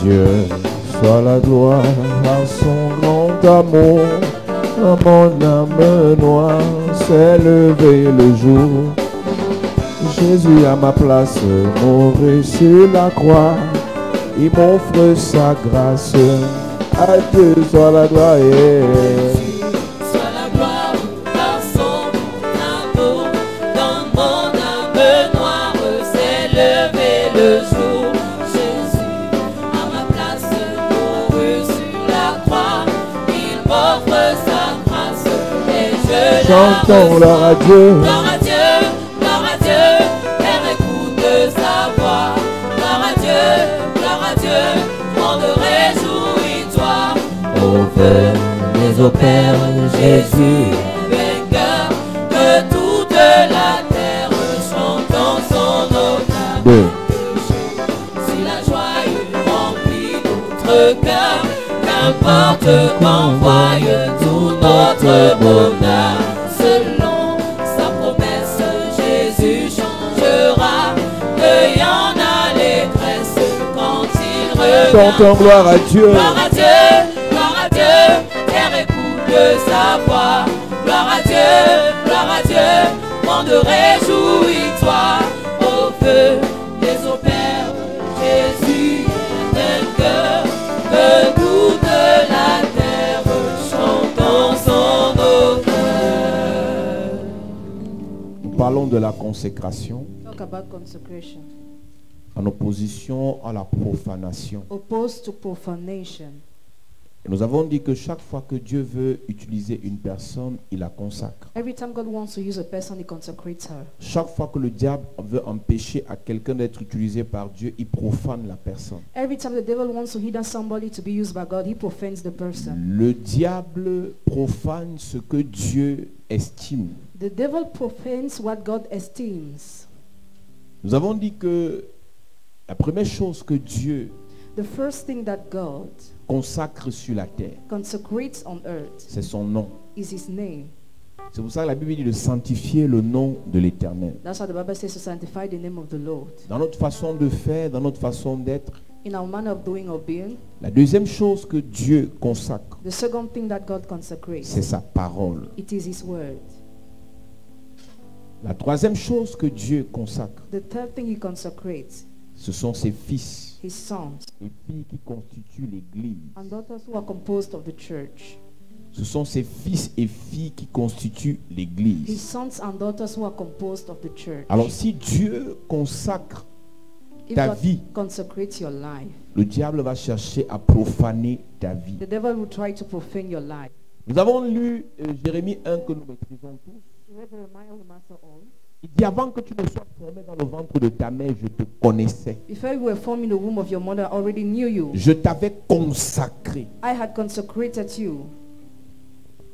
Dieu soit la gloire à son grand amour. Mon âme noire s'est levée le jour. Jésus à ma place mourit sur la croix. Il m'offre sa grâce. À Dieu soit la gloire. Soit la gloire à son amour. Dans mon âme noire s'est levé le jour. Jésus à ma place mourut sur la croix. Il m'offre sa grâce et je Chantons gloire à Dieu. Gloire à Dieu, gloire à Dieu, Père écoute sa voix. Gloire à Dieu, monde réjouis-toi. Au feu des eaux Père, Jésus est vainqueur. Que toute la terre chante en son honneur. Si la joie remplit notre cœur, qu'importe qu'envoie tout notre bonheur. Selon sa promesse, Jésus changera. Cueillant l'allégresse quand il revient. Chantons gloire à Dieu. Gloire à Dieu, Terre écoute sa voix. Gloire à Dieu, monde réjouis-toi. Au feu des eaux Père, Jésus est vainqueur. Que toute la terre chante en son honneur. Nous parlons de la consécration Talk about consecration. en opposition à la profanation. Opposed to profanation. Et nous avons dit que chaque fois que Dieu veut utiliser une personne, il la consacre. Every time God wants to use a person, He consecrates her. Chaque fois que le diable veut empêcher à quelqu'un d'être utilisé par Dieu, il profane la personne. Every time the devil wants to hinder somebody to be used by God, he profanes the person. Le diable profane ce que Dieu estime. The devil profanes what God esteems. Nous avons dit que la première chose que Dieu The first thing that God consacre sur la terre, consecrates on earth c'est son nom. is His name. C'est pour ça que la Bible dit de sanctifier le nom de l'Éternel. That's why the Bible says to sanctify the name of the Lord. Dans notre façon de faire, dans notre façon d'être, In our manner of doing or being, la deuxième chose que Dieu consacre, the second thing that God consecrates, c'est sa parole. it is His word. La troisième chose que Dieu consacre, The third thing He consecrates, ce sont ses fils His sons et filles qui constituent l'Église. and daughters who are composed of the church. Ce sont ses fils et filles qui constituent His l'Église. sons and daughters who are composed of the church. Alors si Dieu consacre If ta God vie, consecrates your life, le diable va chercher à profaner ta vie. the devil will try to profane your life. Nous avons lu Jérémie 1 que nous maîtrisons tous. Il dit avant que tu ne sois formé dans le ventre de ta mère, je te connaissais. Before you were formed in the womb of your mother, I already knew you. Je t'avais consacré. I had consecrated you.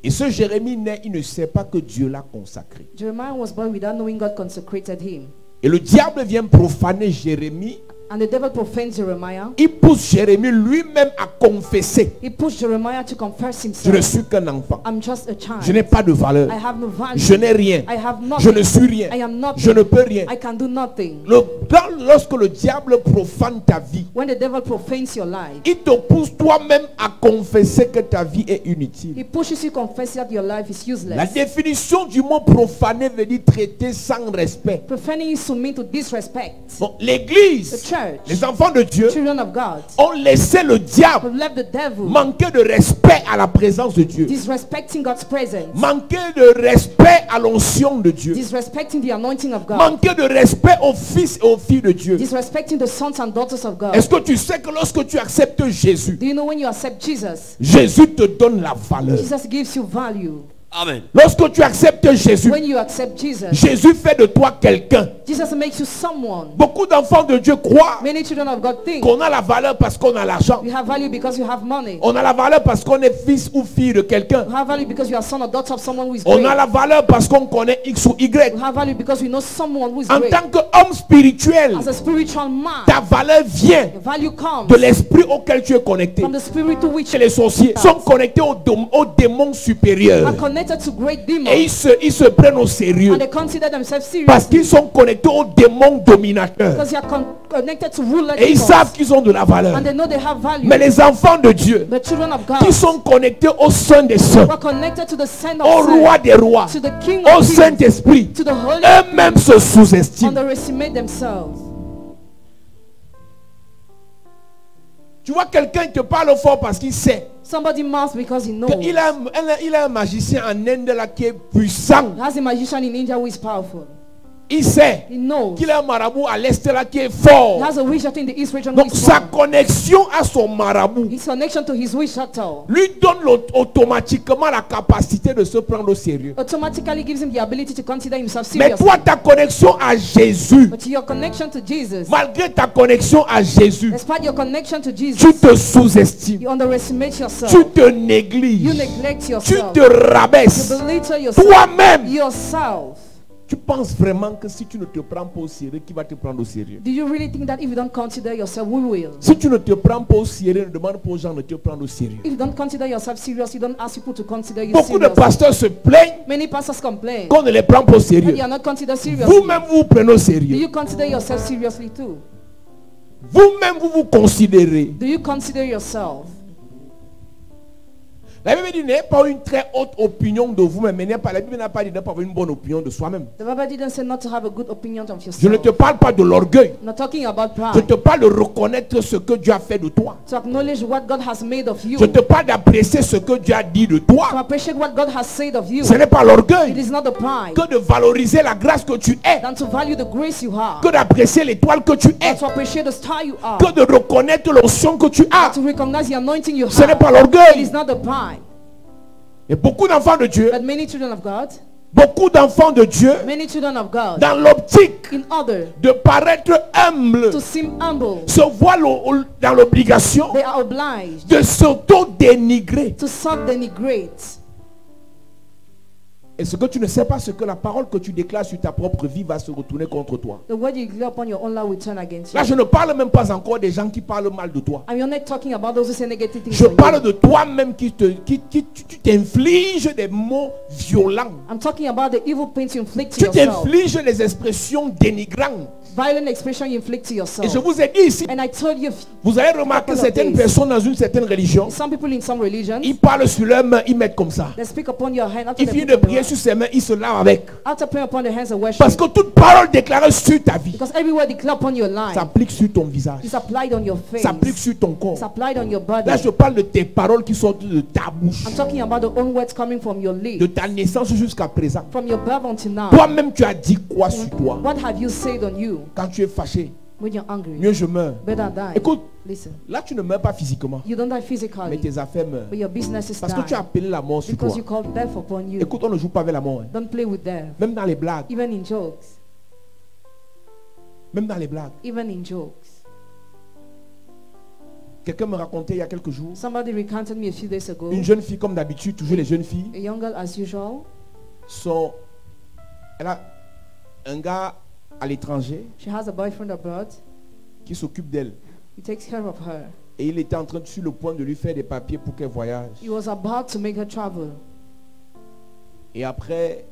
Et ce Jérémie naît, il ne sait pas que Dieu l'a consacré. Jeremiah was born without knowing God consecrated him. Et le diable vient profaner Jérémie. And the devil profaned Jeremiah. Il pousse Jérémie lui-même à confesser. He pushed Jeremiah to confess Je ne himself. suis qu'un enfant. I'm just a child. Je n'ai pas de valeur. I have no value. Je n'ai rien. I have nothing. Je ne suis rien. I am nothing. Je ne peux rien. I can do nothing. Lorsque le diable profane ta vie, When the devil profanes your life, il te pousse toi-même à confesser que ta vie est inutile. he pushes you to confess that your life is La useless. définition du mot profaner veut dire traiter sans respect. Profaning is to mean to disrespect. Bon, l'église, The church, les enfants de Dieu children of God, ont laissé le have diable left the devil manquer de respect à la présence de Dieu, disrespecting God's presence, manquer de respect à l'onction de Dieu, disrespecting the anointing of God, manquer de respect aux fils et aux filles de Dieu. disrespecting the sons and daughters of God. Est-ce que tu sais que lorsque tu acceptes Jésus, Do you know when you accept Jesus, Jésus te donne la valeur? Jesus gives you value. Amen. Lorsque tu acceptes Jésus, When you accept Jesus, Jésus fait de toi quelqu'un. Jesus makes you someone. Beaucoup d'enfants de Dieu croient Many children of God think qu'on a la valeur parce qu'on a l'argent. you have value because you have money. On a la valeur parce qu'on est fils ou fille de quelqu'un. You have value because you are son or daughter of someone who is On great. a la valeur parce qu'on connaît X ou Y. You have value because you know someone who is En great. tant qu'homme spirituel, As a spiritual man, ta valeur vient your value comes de l'esprit auquel tu es connecté. from the spirit to which Chez les sorciers sont connectés aux démons supérieurs. are connected connected to great demons. Et ils se prennent au sérieux. And they consider themselves serious. Parce qu'ils sont connectés aux démons dominateurs. Because they are connected to ruler Et ils demons. savent qu'ils ont de la valeur. And they know they have value. Mais les enfants de Dieu, The children of God qui sont connectés au Saint des Saints, were connected to the Son au of Roi Sin, des Rois, to the King au of Kings, Saint-Esprit, to the Holy eux-mêmes se sous-estiment. underestimate themselves. Tu vois quelqu'un qui te parle fort parce qu'il sait Somebody mouths because he knows. qu'il a un magicien en Inde là qui est puissant. He has a magician in India who is powerful. Il sait He knows. qu'il a un marabout à l'est là qui est He fort. has a witch in the East region who Donc is sa strong. connexion à son marabout His connection to his witch shuttle lui donne automatiquement la capacité de se prendre au sérieux. automatically gives him the ability to consider himself Mais serious. toi, ta connexion à Jésus, But your connection to Jesus, malgré ta connexion à Jésus, despite your connection to tu Jesus, te sous-estimes, you underestimate yourself. tu te You négliges, neglect tu yourself. te You rabaisses. belittle yourself. Toi-même, Yourself. tu penses vraiment que si tu ne te prends pas au sérieux, qui va te prendre au sérieux? Do you really think that if you don't consider yourself, we will? Si tu ne te prends pas au sérieux, ne demande pas aux gens de te prendre au sérieux. If you don't consider yourself serious, you don't ask people to consider you Beaucoup de serious. pasteurs se plaignent Many pastors complain qu'on ne les prend pas au that sérieux. you are not considered serious. Vous-même, vous vous prenez au Do sérieux. you consider yourself seriously too? Vous-même, vous vous considérez. Do you consider yourself? La Bible dit n'ayez pas une très haute opinion de vous-même. Mais la Bible n'a pas dit de ne pas avoir une bonne opinion de soi-même. The Bible didn't say not to have a good opinion of yourself. Je ne te parle pas de l'orgueil. I'm not talking about Je pride. te parle de reconnaître ce que Dieu a fait de toi. To acknowledge what God has made of you. Je te parle d'apprécier ce que Dieu a dit de To toi. appreciate what God has said of you. Ce n'est pas It l'orgueil is not the pride. que de valoriser la grâce que tu es, Than to value the grace you have. que d'apprécier l'étoile que tu es, But to appreciate the star you are. que de reconnaître l'onction que tu as. To recognize the anointing you Ce n'est have. pas It l'orgueil. is not the pride. Et beaucoup d'enfants de Dieu, But many children of God, beaucoup d'enfants de Dieu, many children of God, dans l'optique in order de paraître humble, to seem humble, se voient dans l'obligation they are obliged de s'auto-dénigrer. to self-denigrate. Et ce que tu ne sais pas, c'est que la parole que tu déclares sur ta propre vie va se retourner contre toi. The word you declare upon your own life will turn against you. Là, je ne parle même pas encore des gens qui parlent mal de toi. And you're not talking about those who say negative things. Je on parle you. de toi-même qui tu t'infliges des mots violents. I'm talking about the evil pains you inflict to Tu yourself. t'infliges des expressions dénigrantes. Violent expression you inflict to Et yourself. je vous ai dit ici, And I told you, vous allez remarquer Couple of certaines days. personnes dans une certaine religion, some people in some religions, ils parlent sur leurs mains, ils mettent comme ça. they speak upon your hand after Il they finit put de on the prier hand. sur ses mains, il se lave avec. After praying upon the hands of worship. Parce que toute parole déclarée sur ta vie Because every word declared upon your life s'applique sur ton visage, is applied on your face. s'applique sur ton corps. It's applied on your body. Là, je parle de tes paroles qui sortent de ta bouche, I'm talking about the own words coming from your lips. de ta naissance jusqu'à présent. From your birth until now. Toi-même, tu as dit quoi sur toi? What have you said on you Quand tu es fâché, when you're angry? mieux je meurs. Better die. Écoute, Listen. là, tu ne meurs pas physiquement, You don't die mais physically, tes affaires meurent. but your business is Parce que tu as dying. appelé la mort sur toi. Because you call death upon you. Écoute, on ne joue pas avec la mort. Hein. Don't play with death. Même dans les blagues. Even in jokes. Même dans les blagues. Even in jokes. Quelqu'un me racontait il y a quelques jours, Somebody recounted me a few days ago. une jeune fille, comme d'habitude, toujours les jeunes filles, A young girl as usual. elle a un gars à l'étranger She has a boyfriend abroad. qui s'occupe d'elle. He takes care of her. Et il était sur le point de lui faire des papiers pour qu'elle voyage. He was about to make her travel. Et après,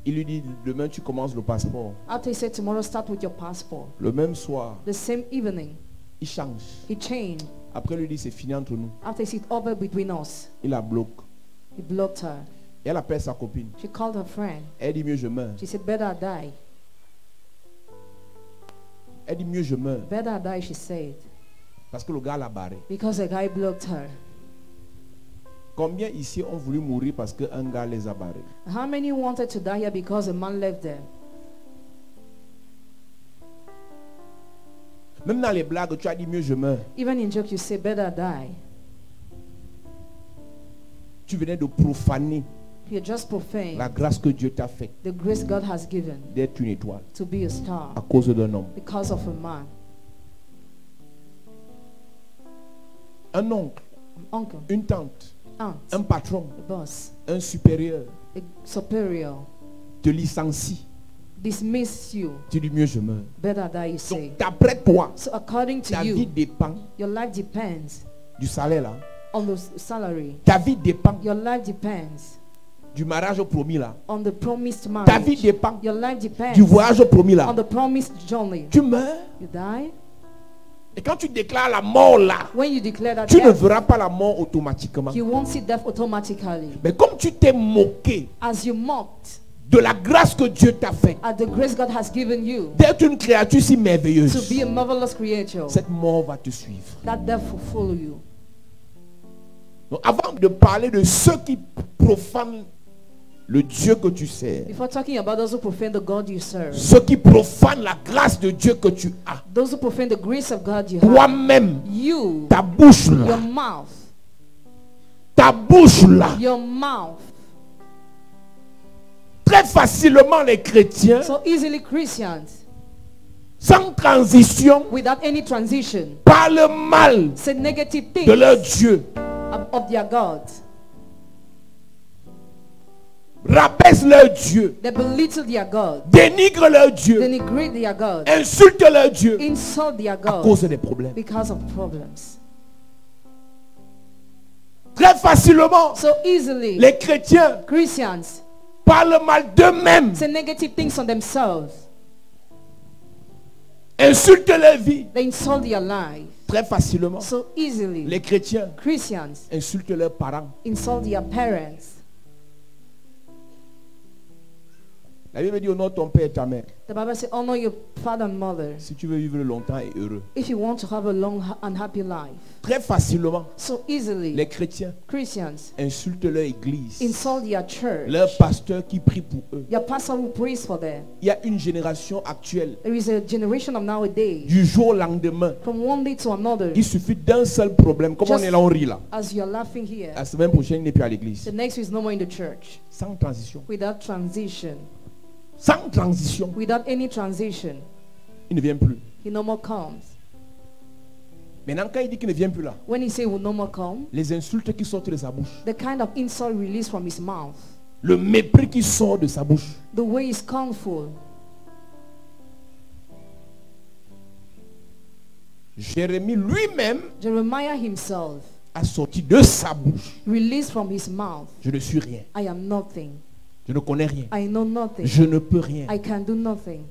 il lui dit, demain tu commences le passeport. After he said tomorrow start with your passport. Le même soir, The same evening, il change. he changed. Après, il lui dit, c'est fini entre nous. After he said over between us, Il la bloque. he blocked her. Et elle appelle sa copine. She called her friend. Elle dit, mieux je meurs. She said, better die. Elle dit, mieux je meurs. Better die, she said. Parce que le gars l'a barré. Because a guy blocked her. Combien ici ont voulu mourir parce qu'un gars les a barrés? How many wanted to die here because a man left them? Même dans les blagues, tu as dit, mieux je meurs. Even in joke, you say, better die. Tu venais de profaner You just profane la grâce que Dieu t'a faite the grace God has given d'être une étoile to be a star à cause d'un homme. because of a man. Un oncle, Uncle, une tante, aunt, un patron, a boss, un supérieur a superior te licencie. dismiss you. Tu dis, mieux je meurs. Better die, you say. Donc, d'après toi, So according to ta vie you, dépend your life depends du salaire là. on the salary. Ta vie dépend Your life depends du mariage promis là. on the promised Ta vie marriage. dépend Your life depends du voyage promis on là. the promised journey. Tu meurs. You die. Et quand tu déclares la mort là, When you declare that tu ne death, verras pas la mort automatiquement. you won't see death automatically. Mais comme tu t'es moqué As you mocked de la grâce que Dieu t'a faite, at the grace God has given you d'être une créature si to merveilleuse, be a marvelous creature, cette mort va te suivre. that death will follow you. Donc, avant de parler de ceux qui profanent le Dieu que tu sers, Before talking about those who profane the God you serve, ceux qui profanent la grâce de Dieu que tu as, those who profane the grace of God you have, toi-même, you, ta bouche your là, mouth, ta bouche là, your mouth. très facilement les chrétiens, So easily Christians, sans transition, without any transition, parlent mal say negative de things leur Dieu, of their God. rabaissent leur Dieu, They belittle their God, dénigrent leur Dieu, denigrate their God, insultent leur Dieu insult their à God cause des problèmes. because of problems. Très facilement, So easily les chrétiens Christians parlent mal d'eux-mêmes, say negative things on themselves. insultent leur vie. They insult their life. Très facilement, So easily les chrétiens Christians insultent leurs parents. insult their parents. La Bible dit honore ton père et ta mère The Bible says honor your father and mother si tu veux vivre longtemps et heureux. if you want to have a long and happy life. Très facilement, So easily les chrétiens Christians insultent leur église, insult their church, leur pasteur qui prie pour eux. your pastor who prays for them. Il y a une génération actuelle, There is a generation of nowadays, du jour au lendemain, from one day to another, il suffit d'un seul problème. Comme on Just- est là, on rit là. as you're laughing here, La semaine prochaine, il n'est plus à l'église. the next week is no more in the church. Sans transition. Without transition, Sans transition, without any transition, il ne vient plus. he no more comes. Maintenant, quand il dit qu'il ne vient plus là, When he say he will no more come, les insultes qui sortent de sa bouche, the kind of insult released from his mouth, le mépris qui sort de sa bouche, the way he's scornful, Jérémie lui-même Jeremiah himself a sorti de sa bouche: released from his mouth, je ne suis rien, I am nothing, je ne connais rien, I know nothing, je ne peux rien. I can do nothing.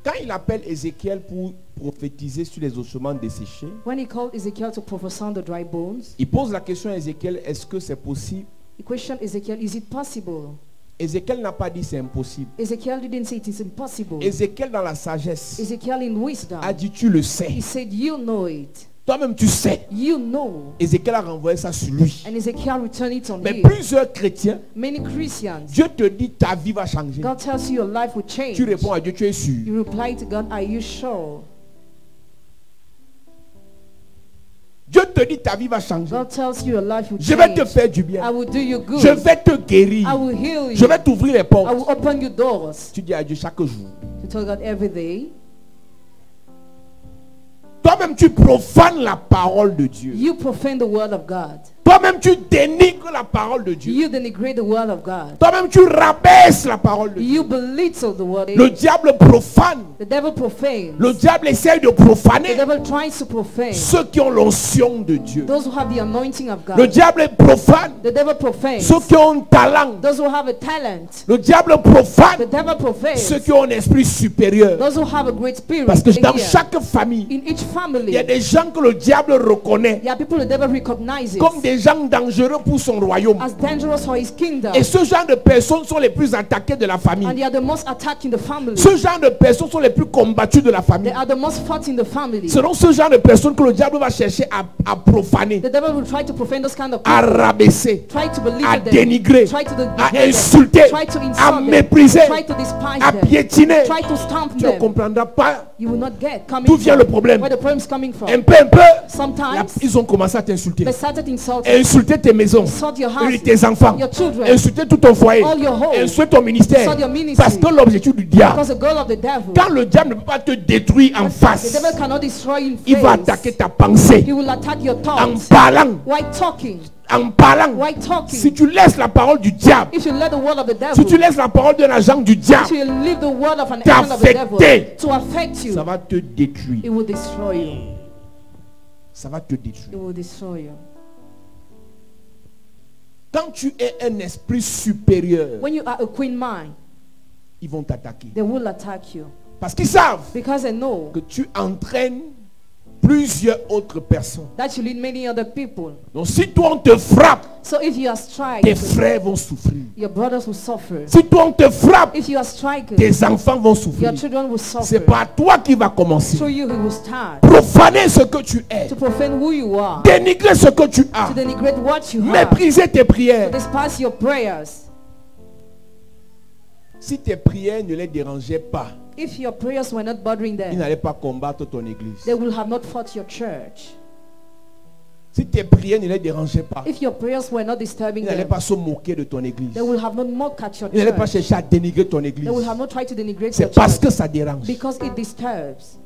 Quand il appelle Ézéchiel pour prophétiser sur les ossements desséchés, When he called Ezekiel to prophesy on the dry bones, il pose la question à Ézéchiel: est-ce que c'est possible? he questioned Ezekiel, is it possible? Ézéchiel n'a pas dit c'est impossible. Ezekiel didn't say it is impossible. Ézéchiel, dans la sagesse, Ezekiel in wisdom, a dit: tu le he sais. said, you know it. Toi-même, tu sais. You know. Ézéchiel a renvoyé ça sur lui. And Ezekiel returned it on Mais him. plusieurs chrétiens, Many Christians, Dieu te dit ta vie va changer. God tells you your life will change. Tu réponds à Dieu, tu es sûr. You reply to God, are you sure? Dieu te dit ta vie va changer. God tells you your life will Je vais te change. faire du I bien. will do you good. Je vais te guérir. I will heal you. Je vais t'ouvrir les I portes. will open your doors. Tu dis à Dieu chaque jour. To tell God every day. Toi-même, tu profanes la parole de Dieu. You profane the word of God. Toi-même, tu dénigres la parole de Dieu. You denigrate the word of God. Toi-même, tu rabaisses la parole de Dieu. You belittle the word. Le diable profane. The devil profanes. Le diable essaye de The profaner devil tries to profane ceux qui ont l'onction de Dieu. those who have the anointing of Le God. diable profane The devil profanes ceux qui ont un talent. those who have a talent. Le diable The profane devil profanes ceux qui ont un esprit supérieur. those who have a great spirit. Parce que dans Here. chaque famille, In each family, il y a des gens que le diable reconnaît there are people the devil recognizes comme des gens dangereux pour son royaume. as dangerous for his kingdom. Et ce genre de personnes sont les plus attaquées de la And famille. they are the most attacked in the family. Ce genre de personnes sont les plus combattues de la They famille. are the most fought in the family. Ce sont ce genre de personnes que le diable va chercher à profaner, The devil will try to profane those kind of à people. rabaisser, Try to belittle à them. dénigrer, Try to à degrade them. insulter, Try to à insult them. mépriser, Try to despise à them. piétiner. Try to stamp Tu ne them. comprendras pas You will not get coming d'où vient from. le problème. Where the problem is coming from. Un peu, Sometimes ils ont commencé à t'insulter. they started insulting. Insulter tes maisons, Insult your house, tes enfants, your children, insulter tout ton foyer, all your home, insulter ton ministère. insult your ministry. Parce que l'objectif du diable, because the goal of the devil. quand le diable ne peut pas te détruire en The face, devil cannot destroy you in il va face. attaquer ta pensée He will attack your en thoughts. parlant. Why talking? En parlant. Why talking? Si tu laisses la parole du diable, If you let the word of the devil, si tu laisses la parole d'un agent du if diable, you leave the word of an agent of the devil t'affecter, to affect you, ça va te détruire. it will destroy you. Ça va te It détruire. will destroy you. Quand tu es un esprit supérieur, When you are a queen mind, ils vont t'attaquer. they will attack you. Parce qu'ils savent Because they know que tu entraînes plusieurs autres personnes. that you lead many other people. Donc si toi on te frappe, So if you are striking, tes frères vont souffrir. your brothers will suffer. Si toi on te frappe, If you are striking, tes enfants vont souffrir. your children will C'est suffer. pas toi qui va commencer. So you will start Profaner ce que tu es. to profane who you are, Dénigrer ce que tu as. to denigrate what you have, Mépriser tes to prières. despise your prayers. Si tes prières ne les dérangeaient pas, If your prayers were not bothering ils them, n'allaient pas combattre ton église. they will have not fought your church. Si tes prières ne les dérangeaient pas, If your prayers were not ils disturbing n'allaient them, pas se moquer de ton église. they will have not mocked at your Ils n'allaient pas church. chercher à dénigrer ton église. They will have not tried to denigrate your C'est parce que church ça dérange. because it disturbs.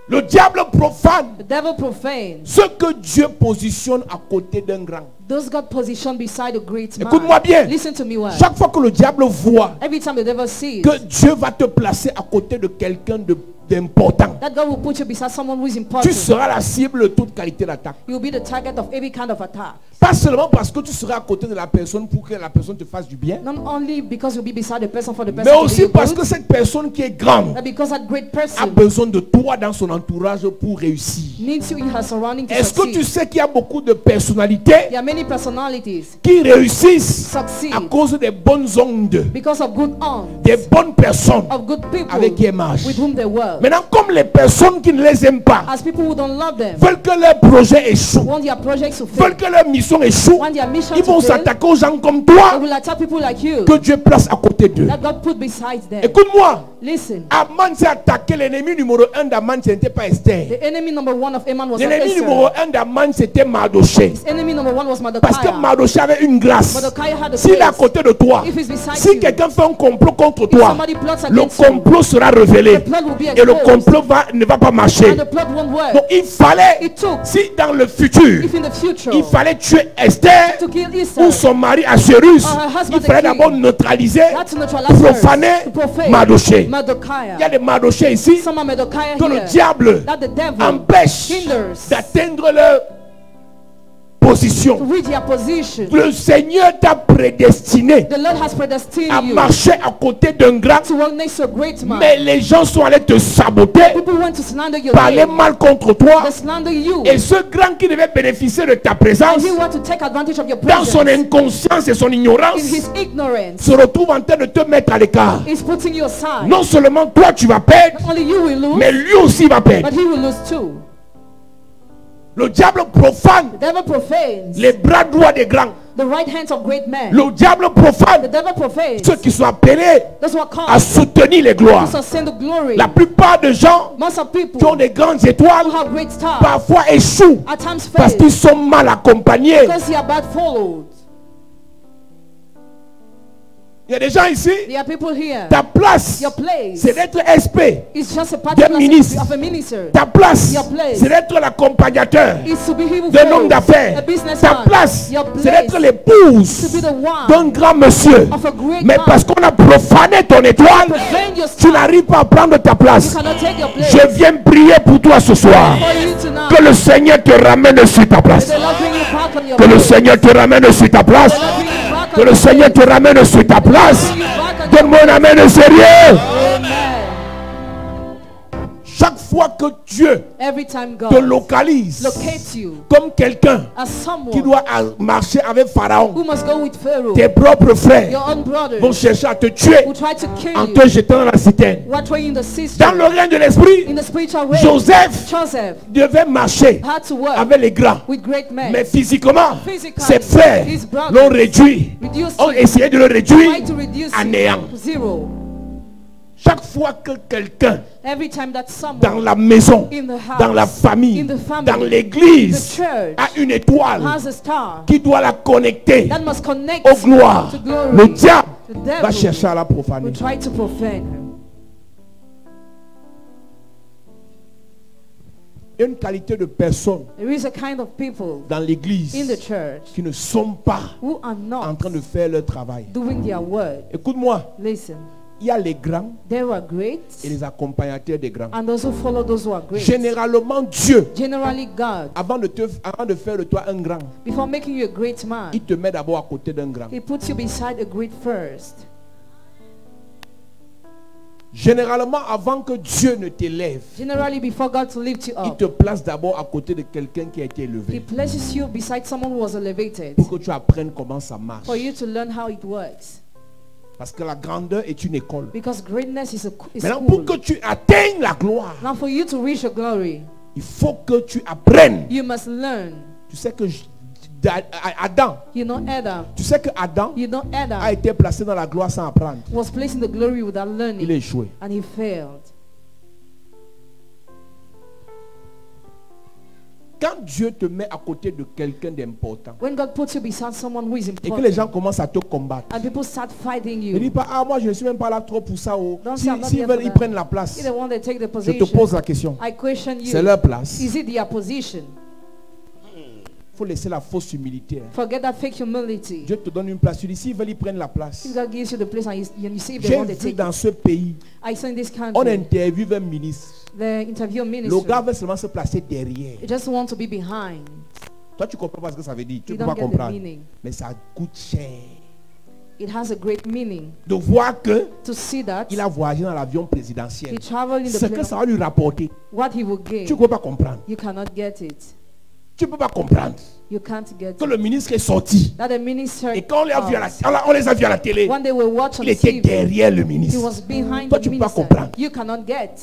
Le diable profane The devil profanes ce que Dieu positionne à côté d'un grand. those God positioned beside a great man. Écoute-moi bien. Listen to me well. Chaque fois que le diable voit Every time the devil sees que Dieu va te placer à côté de quelqu'un d'important, that God will put you beside someone who is tu important, seras la cible de toute qualité d'attaque. you will be the target of every kind of attack. Pas seulement parce que tu seras à côté de la personne pour que la personne te fasse du bien, Not only because you'll be beside the person for the person mais to do aussi you parce good, que cette personne qui est grande but because that great a person besoin de toi dans son entourage pour réussir. needs you in her surrounding to Est-ce que tu succeed. sais qu'il y a beaucoup de personnalités There are many personalities qui réussissent succeed à cause des bonnes ondes, because of good arms, des bonnes personnes of good avec qui people elles marchent? with whom they work. Maintenant, comme les personnes qui ne les aiment pas As people who don't love them veulent que leur projet échoue, want their projects to veulent fail, que leur mission échoue, want their mission ils vont to fail, s'attaquer aux gens comme they toi will attack people like you que Dieu place à côté d'eux. that God put beside them. Écoute-moi, Listen, Aman s'est attaqué. L'ennemi numéro 1 d'Aman, ce n'était pas Esther. the enemy number one of Haman was not L'ennemi numéro Esther. 1 d'Aman, c'était Mardoché. His enemy number one was Parce que Mordecai. Mardoché avait une grâce. Mordecai had a S'il est à grace. côté de toi, If he's beside si you, quelqu'un fait un complot contre if toi, somebody plots le against you, complot sera révélé. the plot will be Et le exposed, complot ne va pas marcher. and the plot won't work. Donc il fallait, It took, si dans le futur, if in the future, il fallait tuer Esther to kill Esther, ou son mari Assuérus, or her husband il fallait the king, d'abord neutraliser, not to neutralize her, profaner to profane Mardoché. Mordecai. Il y a des Mardochés ici Some are Mordecai que le here, diable that the devil empêche hinders d'atteindre leur position. to reach their position. Le Seigneur t'a prédestiné The Lord has predestined à you marcher à côté d'un grand, to walk next to a great man. mais les gens sont allés te saboter, People want to slander your parler name. mal contre toi, They slander you. et ce grand qui devait bénéficier de ta présence, And he want to take advantage of your dans son presence. inconscience et son In ignorance, his ignorance, se retrouve en train de te mettre à l'écart. he's putting you aside. Non seulement toi tu vas perdre, Not only you will lose, mais lui aussi va perdre. but he will lose too. Le diable profane The devil profanes les bras droits des grands. the right hands of great men. Le diable The profane devil profanes ceux qui sont appelés those who are à called soutenir les gloires. to sustain the glory. La plupart des gens Most of people qui ont des grandes étoiles who have great stars parfois échouent at times parce fail qu'ils sont mal accompagnés. because they are bad followed. Il y a des gens ici, There are people here. ta place, Your place c'est d'être SP. is just a particular ministre. of a minister. Ta place, Your place. c'est d'être l'accompagnateur Is to be he who d'un homme follows, d'affaires. a Ta businessman. place, Your c'est place d'être l'épouse to be the d'un one grand monsieur. of a great Mais man. parce qu'on a profané ton étoile, Profane your tu star. n'arrives pas à prendre ta You place. cannot take your place. Je viens prier pour toi ce soir. For you tonight. Que le Seigneur te ramène sur ta place. The Lord bring you back on your Que le place. Seigneur te ramène sur ta place. The Lord bring you back on Que le your Seigneur te place. ramène sur ta place. Bring you back on your Donne-moi un amen de sérieux. Amen. Chaque fois que Dieu Every time te God localise locates you comme quelqu'un as qui someone doit marcher avec Pharaon, who must go with Pharaoh, tes propres frères your own brothers vont chercher à te tuer who try to kill en you, te jetant dans la citerne. who are throwing the Dans cistern. le règne de l'esprit, In the spiritual way, Joseph Joseph devait marcher had to work avec les grands. with great men. Mais physiquement, Physically, ses frères his brothers l'ont réduit, reduced ont him, essayé de le réduire tried to reduce à him néant. to zero. Chaque fois que quelqu'un Every time that dans someone la maison, in the house, dans la famille, in the family, dans the l'église, church a une étoile has a star qui doit la connecter that must connect aux gloires, to glory, le diable the va devil chercher à la profaner. will try to profane him. Il y a une qualité de personnes There is a kind of people dans l'église in the church qui ne sont pas who are en not train de faire leur travail. doing their work. Écoute-moi, Listen, il y a les grands There are great et les accompagnateurs des grands. and those who follow those who are great. Généralement, Dieu, Generally, God, avant de faire de toi un grand, before making you a great man, il te met d'abord à côté d'un grand. He puts you beside a great first. Généralement, avant que Dieu ne t'élève, Generally, before God to lift you il up, te place d'abord à côté de quelqu'un qui a été He élevé places you beside someone who was elevated pour que tu apprennes comment ça marche. for you to learn how it works. Parce que la grandeur est une école. Because greatness is Maintenant, school. pour que tu atteignes la gloire, Now, for you to reach your glory, il faut que tu apprennes. you must learn. Tu sais que Adam, You know, Adam. tu sais que Adam You know, a Adam été placé dans la gloire sans apprendre. was placed in the glory without Il a learning, échoué. and he failed. Quand Dieu te met à côté de quelqu'un d'important When God puts you beside someone who is et que les gens important, commencent à te combattre, and people start fighting ne dis you, pas, ah moi je ne suis même pas là trop pour ça. Oh. Don't Si, say I'm not s'ils here veulent, for ils that. prennent la place. you're the one that take the Je te position. pose la question. I question C'est you. leur place. Is it their position? Il faut laisser la fausse humilité. Forget that fake humility. Dieu te donne une place. Tu dis, s'ils veulent, ils prennent la place. If God gives you the place and you see if they J'ai want to vu take dans it. ce pays, I saw in this on country, interviewe un ministre. the interview Le ministry, gars veut seulement se placer derrière. you just want to be behind. Toi, tu comprends pas ce que ça veut dire. Tu You ne peux pas don't get the comprendre. meaning. Mais ça coûte cher. It has a great meaning De voir que to see that il a voyagé dans l'avion présidentiel. he traveled in the Ce que plane. ça va lui rapporter. What he will gain, Tu ne peux pas comprendre. you cannot get it. Tu ne peux pas comprendre. You can't get Que it. le ministre est sorti. That the minister, Et quand on les a vus on les a vus à la télé, when they were watching il était TV, derrière le he ministre. was behind Toi, the tu peux pas minister. comprendre. You cannot get.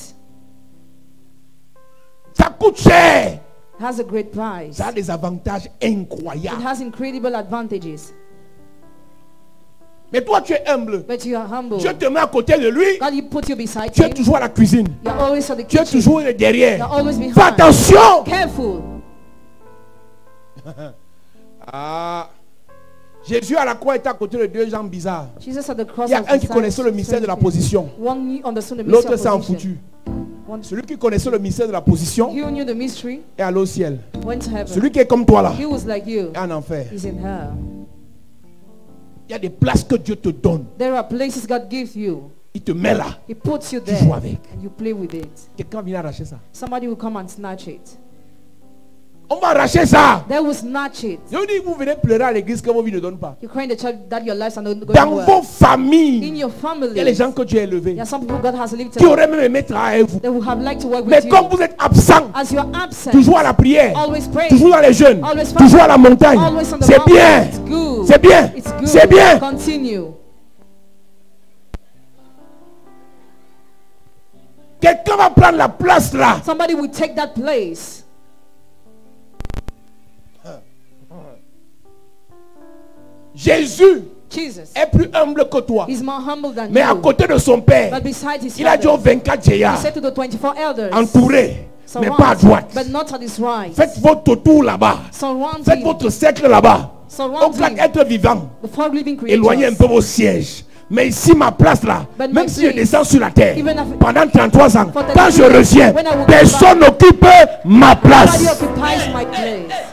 Ça coûte cher. It has a great price. Ça a des avantages It incroyables. has incredible advantages. Mais toi, tu es humble. But you are humble. Dieu te met à côté de lui. God, you put you beside Tu es him. toujours à la cuisine. You're always at the Tu es kitchen. toujours derrière. You're always behind. Fais attention. Careful. Ah. Jésus à la croix était à côté de deux gens bizarres. Jesus at the cross. Il y a was un qui beside connaissait le mystère de la strange position. people. One understood the mystery L'autre of s'est en position. foutu. One, Celui qui connaissait le mystère de la position he who knew the mystery est allé au ciel. went to heaven. Celui qui est comme toi là He was like you. est en enfer. He's in hell. Il y a des places que Dieu te donne. There are places God gives you. Il te met là. He puts you Tu there joues avec. and you play with it. Quelqu'un vient arracher ça. Somebody will come and snatch it. On va arracher ça. They will snatch it. Je vous dis, vous venez pleurer à l'église que vos vies ne donnent pas. You cry in the church that your lives are not going Dans well. vos In familles, your il y a family, les gens que Dieu a élevés there are some people God has lifted qui up. auraient même aimé travailler avec vous. They would have liked to work Mais with comme you. vous êtes absent, As you are absent, toujours à la prière, always praying, toujours dans les jeûnes, always fasting, toujours à la montagne, always on the c'est mountain. bien. It's good. C'est bien. It's good. C'est bien. Continue. Quelqu'un va prendre la place là. Somebody will take that place. Jésus Jesus est plus humble que toi. is more humble than Mais à you. côté de son père, But beside his il a dit aux father, 24 he vieillards, said to the 24 elders, entourés, mais surround, pas à droite. but not at his right. Faites votre tour là-bas. Surround Faites him. votre cercle là-bas. Surround Au grand him. être vivant, The four living éloignez un creatures. peu vos sièges. Mais ici, ma place là, But même my si je place, descends sur la terre, even if- pendant 33 ans, For 33 quand je reviens, when I will come personne n'occupe ma Nobody place. occupies my place.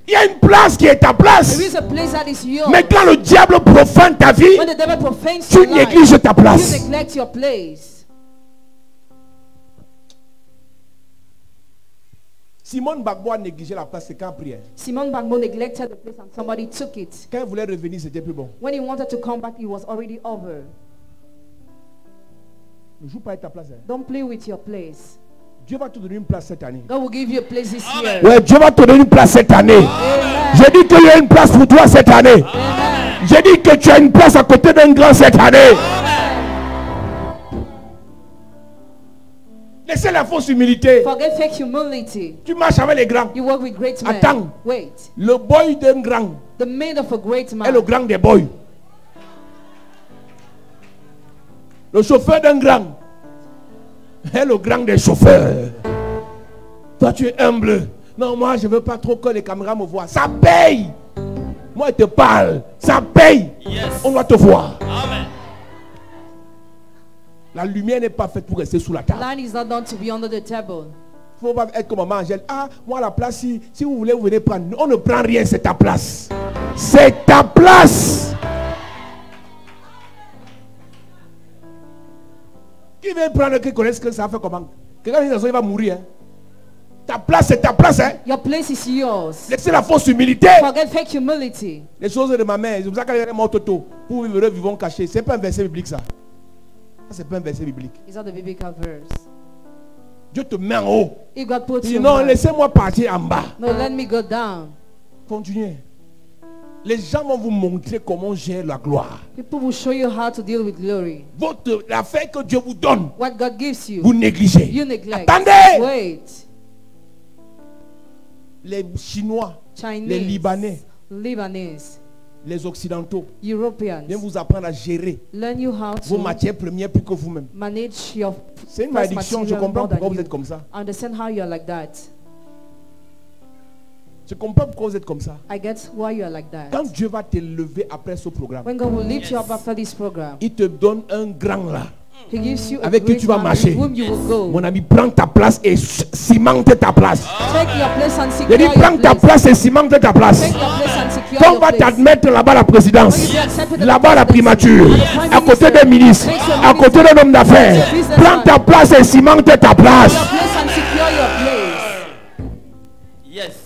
Il y a une place qui est ta place. There is a place that is yours. Mais quand le diable profane ta vie, When the devil profanes tu your life, négliges ta you place. neglect your place. Simone Gbagbo a négligé la place, c'est quand prière. Simon Bagbo neglected the place and somebody took it. Quand il voulait revenir, c'était plus bon. When he wanted to come back, it was already over. Ne joue pas avec ta place. Hein. Don't play with your place. Dieu va te donner une place cette année. God will give you a place this year. Ouais, Dieu va te donner une place cette année. Amen. J'ai dit qu'il y a une place pour toi cette année. Amen. J'ai dit que tu as une place à côté d'un grand cette année. Laissez la fausse humilité. Forget fake humility. Tu marches avec les grands. You work with great men. Attends. Wait. Le boy d'un grand The maid of a great est man le grand des boys. Le chauffeur d'un grand est le grand des chauffeurs. Toi, tu es humble. Non, moi, je ne veux pas trop que les caméras me voient. Ça paye. Moi, je te parle. Ça paye. Yes. On doit te voir. Amen. La lumière n'est pas faite pour rester sous la table. Light is not done to be under the table. Il ne faut pas être comme maman Angèle. Ah, moi, la place, si vous voulez, vous venez prendre. On ne prend rien, c'est ta place. C'est ta place. Qui veut prendre, qui connaît ce que ça fait comment? Quelqu'un dit il va mourir. Hein? Ta place, c'est ta place. Hein? Your place is yours. Laissez la fausse humilité. Forget fake humility. Les choses de ma mère, c'est pour ça qu'elle est morte tôt. Pour vivre, vivons cachés. C'est pas un verset biblique ça. C'est pas un verset biblique. Is that the biblical verse? Dieu te met en haut. If God puts Il dit you non, high, laissez-moi partir en bas. no, let me go down. Continuez. Les gens vont vous montrer comment gérer la gloire. People will show you how to deal with glory. L'affaire que Dieu vous donne, What God gives you, vous négligez. you neglect. Attendez! Wait. Les Chinois, Chinese, les Libanais, Lebanese, les Occidentaux Europeans, viennent vous apprendre à gérer learn you how vos to matières premières plus que vous-même. manage your C'est une first malédiction, je material comprends more than pourquoi vous you. êtes comme ça. I understand how you are like that. Je comprends pourquoi vous êtes comme ça. I get why you are like that. Quand Dieu va t'élever après ce programme, When God will lift you up after this program, il te donne un grand là. He gives you a Avec qui great tu vas man marcher. with whom you will go. Mon ami, prends ta place et cimente ta place. Take your place and Je secure dis, your prends ta place. place et cimente ta place. Take your place and secure Quand on your va place. t'admettre là-bas à la présidence, When you be accepted at là-bas à la the presidency, primature, at the prime à côté minister, des ministres, make your à côté d'un homme d'affaires, Make your business prends ta place et cimente ta place. your place and secure your place. Yes.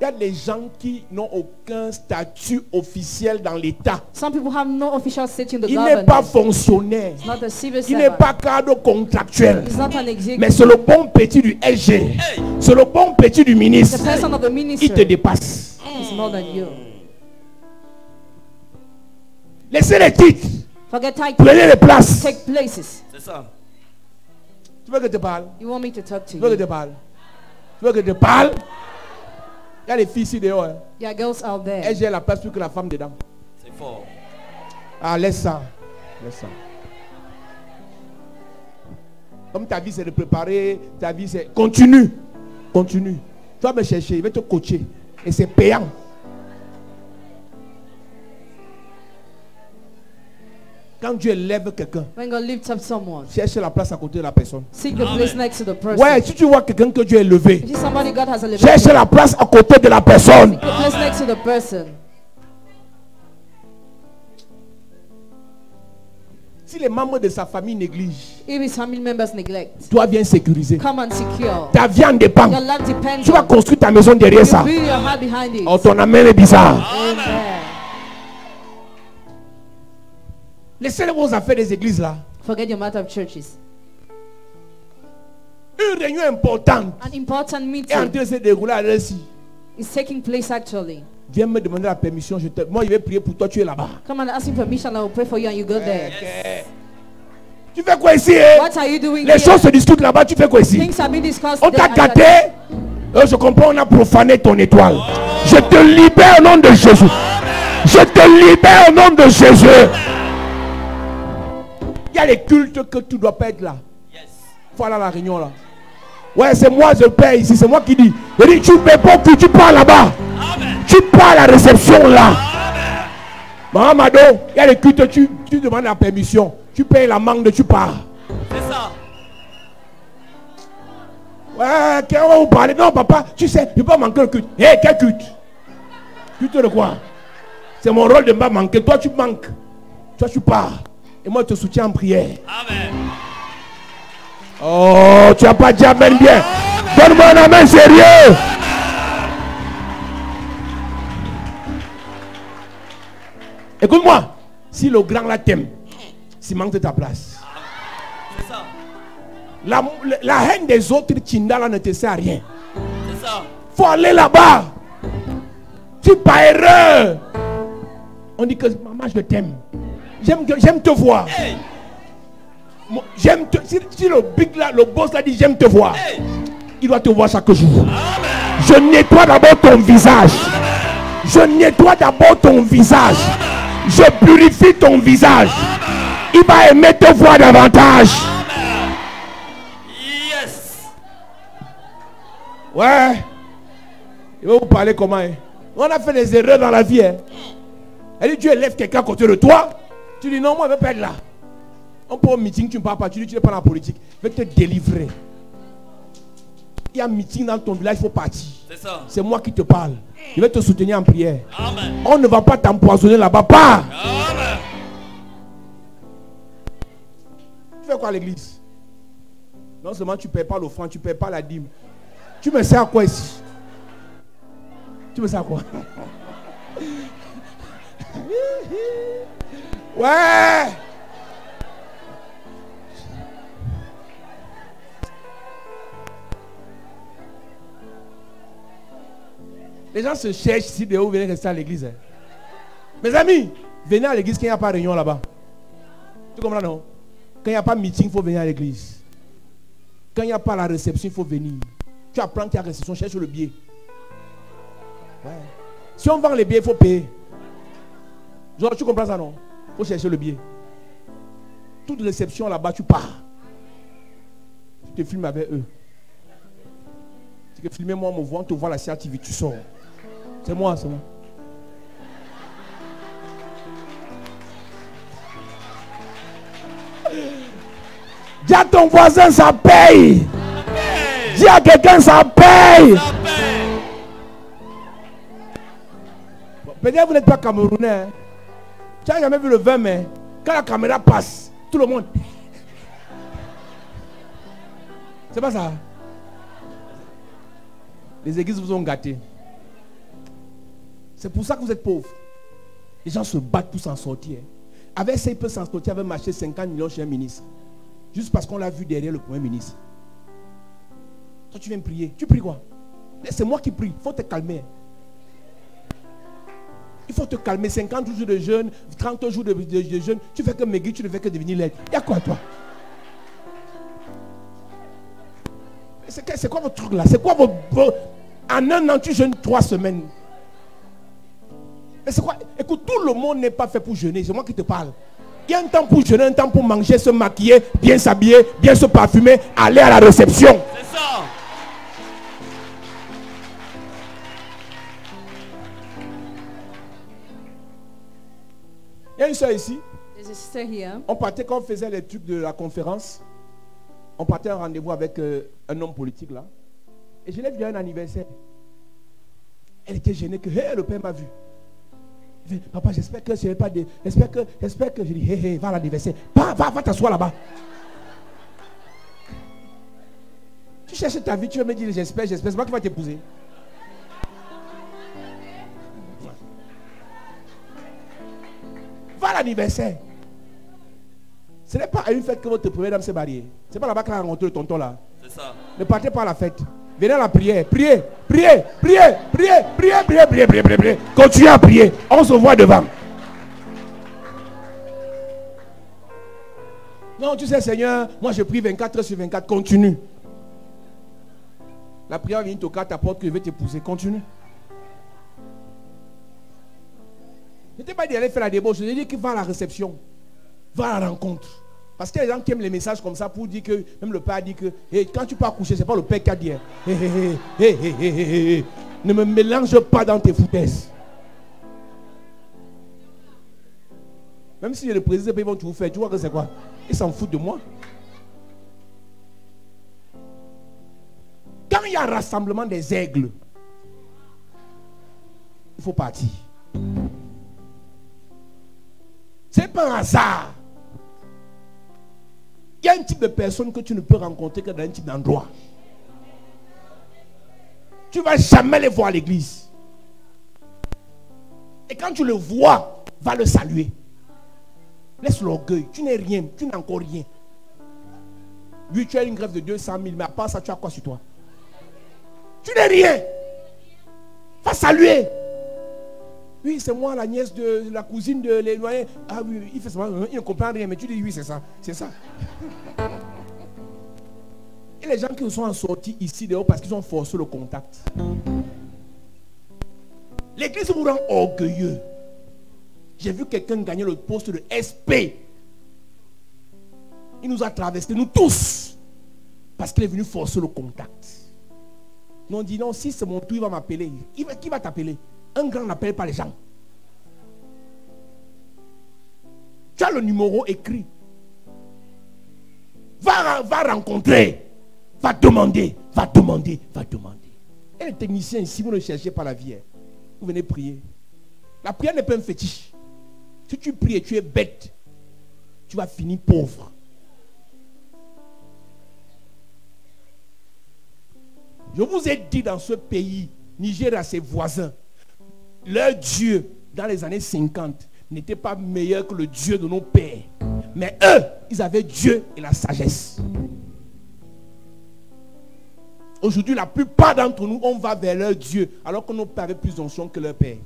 Il y a des gens qui n'ont aucun statut officiel dans l'État. Some people have no official state in the Il n'est pas government. fonctionnaire. It's not a civil Il n'est servant. pas cadre contractuel. It's not an executive. Mais c'est le bon petit du SG. C'est le bon petit du The ministre. person of the Il minister te dépasse. is more than you. Laissez les titres. Forget titles. Prenez les places. Take places. C'est ça. Tu veux que je te parle? You want me to talk to Tu veux que je you? te parle? Tu veux que je te parle? Il y a des filles ici dehors. Hein. There are girls out there. SG a la place plus que la femme dedans. C'est fort. Ah, laisse ça. Laisse ça. Comme ta vie c'est de préparer, ta vie c'est... Continue. Continue. Tu vas me chercher, il va te coacher. Et c'est payant. Quand Dieu élève quelqu'un, When God lifts up someone, cherche la place à côté de la personne. seek the place next to the person. Ouais, si tu vois quelqu'un que Dieu a élevé, If somebody God has elevated, cherche la place à côté de la personne. the place next to the person. Si les membres de sa famille négligent, If his family members neglect, toi viens sécuriser. come and secure. Ta vie en dépend. Your life depends Tu vas on. construire ta maison derrière You ça. build your heart behind it. Oh, ton amen est bizarre. Amen. Laissez vos affaires des églises là. Forget your matter of churches. Une réunion importante An important est en meeting train de se dérouler à l'heure-ci. is taking place actually. Viens me demander la permission. Moi, je vais prier pour toi. Tu es là-bas. Come and ask him permission. I will pray for you and you go there. Tu fais quoi ici? Hein? What are you doing Les here? choses se discutent là-bas. Tu fais quoi ici? Things are being discussed On there. t'a gâté. Je comprends. On a profané ton étoile. Je te libère au nom de Jésus. Je te libère au nom de Jésus. Il y a les cultes que tu dois pas être là. Yes. Voilà la réunion là. Ouais, c'est moi, je paie ici. C'est moi qui dis. Je dis, tu paies pas que tu pars là-bas. Amen. Tu pars à la réception là. Amen. Maman Mado, il y a les cultes, tu demandes la permission. Tu payes la mangue, tu pars. C'est ça. Ouais, qu'est-ce qu'on va vous parler? Non, papa, tu sais, je ne peux pas manquer le culte. Hé, quel culte? Culte de quoi? C'est mon rôle de ne pas manquer. Toi, tu manques. Toi, tu pars. Et moi, je te soutiens en prière. Amen. Oh, tu n'as pas dit amen bien. Donne-moi un amen sérieux. Écoute-moi. Si le grand là t'aime, cimente ta place. C'est ça. La haine des autres Tindala ne te sert à rien. C'est ça. Faut aller là-bas. Tu par erreur. On dit que maman, je t'aime. J'aime te voir. Hey. J'aime te. Si le big là, le boss là dit j'aime te voir. Hey. Il doit te voir chaque jour. Amen. Je nettoie d'abord ton visage. Je nettoie d'abord ton visage. Je purifie ton visage. Il va aimer te voir davantage. Amen. Yes. Ouais. Il va vous parler comment. Hein? On a fait des erreurs dans la vie. Hein? Elle dit, Dieu élève quelqu'un à côté de toi. Tu dis, non, moi, je ne veux pas être là. On peut au meeting, tu ne parles pas. Tu dis, tu n'es pas dans la politique. Je vais te délivrer. Il y a un meeting dans ton village, il faut partir. C'est ça. C'est moi qui te parle. Je vais te soutenir en prière. Amen. On ne va pas t'empoisonner là-bas. Pas. Amen. Tu fais quoi à l'église? Non seulement tu ne payes pas l'offrande, tu ne payes pas la dîme. Tu me sers à quoi ici? Tu me sers à quoi? Ouais! Les gens se cherchent ici de où vous venez rester à l'église. Hein. Mes amis, venez à l'église quand il n'y a pas de réunion là-bas. Tu comprends non? Quand il n'y a pas de meeting, il faut venir à l'église. Quand il n'y a pas la réception, il faut venir. Tu apprends qu'il y a réception, cherche le billet. Ouais. Si on vend les billets, il faut payer. Genre, tu comprends ça non? Il faut chercher le billet. Toute réception là-bas, tu pars. Tu te filmes avec eux. Tu peux filmer moi, on me voit, on te voit la CRTV, tu sors. C'est moi, c'est moi. Dis à ton voisin, ça paye. Dis à quelqu'un, ça paye. Bon, peut-être que vous n'êtes pas camerounais. Hein. Tu n'as jamais vu le 20 mai. Quand la caméra passe, tout le monde. C'est pas ça. Les églises vous ont gâté. C'est pour ça que vous êtes pauvres. Les gens se battent pour s'en sortir. Avec ça, il peut s'en sortir avec marché 50 millions chez un ministre. Juste parce qu'on l'a vu derrière le Premier ministre. Toi, tu viens prier. Tu pries quoi? C'est moi qui prie. Il faut te calmer. Il faut te calmer. 50 jours de jeûne, 30 jours de jeûne. Tu fais que maigrir, tu ne fais que devenir laid. Il y a quoi toi? C'est quoi votre truc là? C'est quoi vos... En un an, tu jeûnes 3 semaines. Mais c'est quoi? Écoute, tout le monde n'est pas fait pour jeûner. C'est moi qui te parle. Il y a un temps pour jeûner, un temps pour manger, se maquiller, bien s'habiller, bien se parfumer, aller à la réception. C'est ça. Il y a une soeur ici. There's a sister here. On partait quand on faisait les trucs de la conférence. On partait à un rendez-vous avec un homme politique là. Et je l'ai vu à un anniversaire. Elle était gênée que hey, le père m'a vu. Il dit, papa, j'espère que je n'ai pas de. J'espère que. Je dis, hey, va à l'anniversaire. Va t'asseoir là-bas. Tu cherches ta vie, tu veux me dire j'espère. C'est moi qui va t'épouser. Va à l'anniversaire. Ce n'est pas à une fête que votre première dame s'est mariée. Ce n'est pas là-bas qu'elle a rencontré le tonton là. C'est ça. Ne partez pas à la fête. Venez à la prière. Priez. Continuez à prier. On se voit devant. Non, tu sais, Seigneur, moi je prie 24 heures sur 24. Continue. La prière vient toquer à ta porte que je vais t'épouser. Continue. Je ne t'ai pas dit d'aller faire la débauche. Je t'ai dit qu'il va à la réception. Va à la rencontre. Parce qu'il y a des gens qui aiment les messages comme ça pour dire que, même le père a dit que, hey, quand tu pars coucher, ce n'est pas le père qui a dit. Ne me mélange pas dans tes foutaises. Même si le président, ils vont tout faire. Tu vois que c'est quoi? Ils s'en foutent de moi. Quand il y a un rassemblement des aigles, il faut partir. C'est pas un hasard. Il y a un type de personne que tu ne peux rencontrer que dans un type d'endroit. Tu ne vas jamais les voir à l'église. Et quand tu le vois, va le saluer. Laisse l'orgueil. Tu n'es rien. Tu n'as encore rien. Lui, tu as une grève de 200 000. Mais à part ça, tu as quoi sur toi? Tu n'es rien. Va saluer. Oui, c'est moi, la nièce de la cousine de l'éloigné. Ah oui, il fait ça. Il ne comprend rien. Mais tu dis oui, c'est ça. C'est ça. Et les gens qui sont sortis ici dehors parce qu'ils ont forcé le contact. L'église vous rend orgueilleux. J'ai vu quelqu'un gagner le poste de SP. Il nous a traversé, nous tous. Parce qu'il est venu forcer le contact. Nous on dit non, si c'est mon tour, il va m'appeler. Qui va t'appeler? Un grand n'appelle pas les gens. Tu as le numéro écrit. Va rencontrer. Va demander. Et les techniciens ici, vous ne cherchez pas la vie. Vous venez prier. La prière n'est pas un fétiche. Si tu pries et tu es bête, tu vas finir pauvre. Je vous ai dit dans ce pays, Niger à ses voisins, leur Dieu, dans les années 50, n'était pas meilleur que le Dieu de nos pères. Mais eux, ils avaient Dieu et la sagesse. Aujourd'hui, la plupart d'entre nous, on va vers leur Dieu, alors que nos pères avaient plus d'onction que leur père.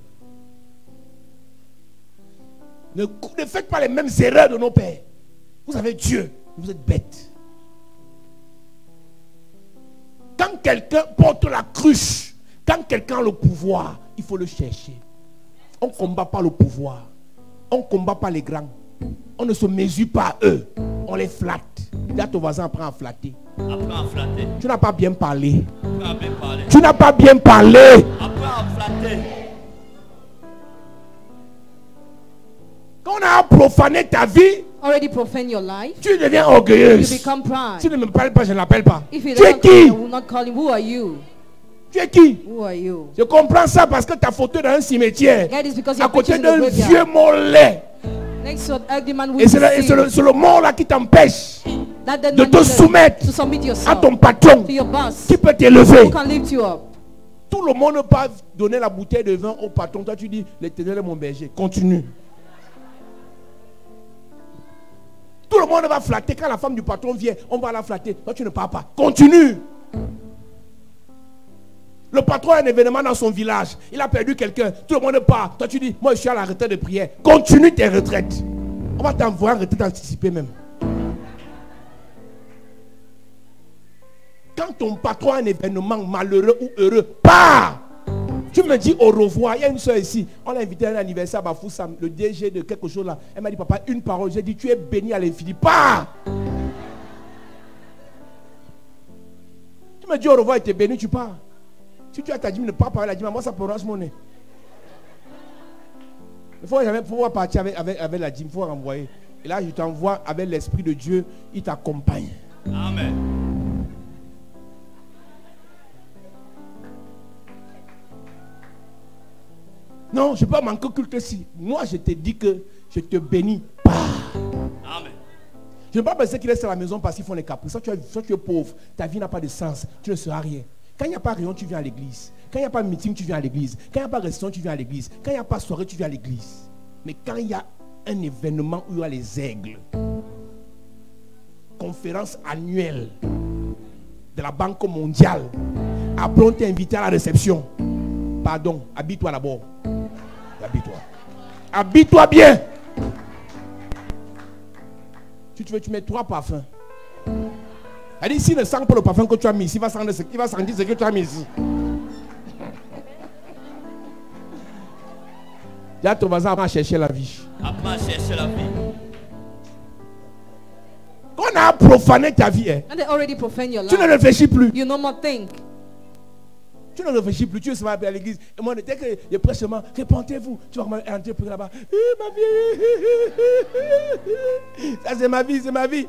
Ne faites pas les mêmes erreurs de nos pères. Vous avez Dieu, vous êtes bêtes. Quand quelqu'un porte la cruche, quand quelqu'un a le pouvoir, il faut le chercher. On ne combat pas le pouvoir. On ne combat pas les grands. On ne se mesure pas à eux. On les flatte. Dis à ton voisin, apprends à flatter. Apprends à flatter. Tu n'as pas bien parlé. Apprends à bien parler. Tu n'as pas bien parlé. Apprends à flatter. Quand on a profané ta vie, Already profane your life. tu deviens You orgueilleuse. become pride. Si tu ne me parles pas, je ne l'appelle pas. If you Tu es don't call me, qui? I will not call him. Who are you? Tu es qui? Who are you? Je comprends ça parce que ta photo est dans un cimetière. Get this because À you're côté preaching in d'un the vieux graveyard. mollet. Next to an ugly man Et with c'est le mort là qui t'empêche that dead de man te is soumettre to submit à yourself ton patron to your boss. qui peut t'élever. Who can lift you up? Tout le monde ne peut pas donner la bouteille de vin au patron. Toi tu dis, l'Éternel est mon berger. Continue. Tout le monde va flatter. Quand la femme du patron vient, on va la flatter. Toi tu ne pars pas. Continue. Le patron a un événement dans son village. Il a perdu quelqu'un. Tout le monde part. Toi tu dis, moi je suis à la retraite de prière. Continue tes retraites. On va t'envoyer en retraite anticipée même. Quand ton patron a un événement malheureux ou heureux, pars. Tu me dis au revoir. Il y a une soeur ici. On l'a invitée à un anniversaire à Bafoussam, le DG de quelque chose là. Elle m'a dit, papa, une parole. J'ai dit, tu es béni à l'infini. Pars. Tu me dis au revoir et tu es béni, tu pars. Si tu as ta dîme, ne pars pas avec la dîme. Moi, ça prononce mon nez. Il faut pouvoir partir avec la dîme. Il faut renvoyer. Et là, je t'envoie avec l'Esprit de Dieu. Il t'accompagne. Amen. Non, je ne peux pas manquer culte si. Moi, je te dis que je te bénis. Pars. Amen. Je ne veux pas penser qu'il reste à la maison parce qu'ils font les caprices. Soit tu es pauvre, ta vie n'a pas de sens, tu ne seras rien. Quand il n'y a pas réunion, tu viens à l'église. Quand il n'y a pas meeting, tu viens à l'église. Quand il n'y a pas restaurant, tu viens à l'église. Quand il n'y a pas soirée, tu viens à l'église. Mais quand il y a un événement où il y a les aigles, conférence annuelle de la Banque mondiale, après on t'est invité à la réception. Pardon, habille-toi d'abord. Habille-toi. Habille-toi bien. Si tu veux, tu mets 3 parfums. Elle dit, s'il ne sent pas le parfum que tu as mis ici, il va sentir ce que tu as mis ici. Dis à ton voisin, apprends à chercher la vie. Apprends à chercher la vie. Quand on a profané ta vie, And they already profane your tu ne life. réfléchis plus. You no more think. Tu ne réfléchis plus, tu es à l'église. Et moi, dès que je prêche seulement, répentez-vous. Tu vas entrer pour là-bas. Ma vie. Ça, c'est ma vie, c'est ma vie.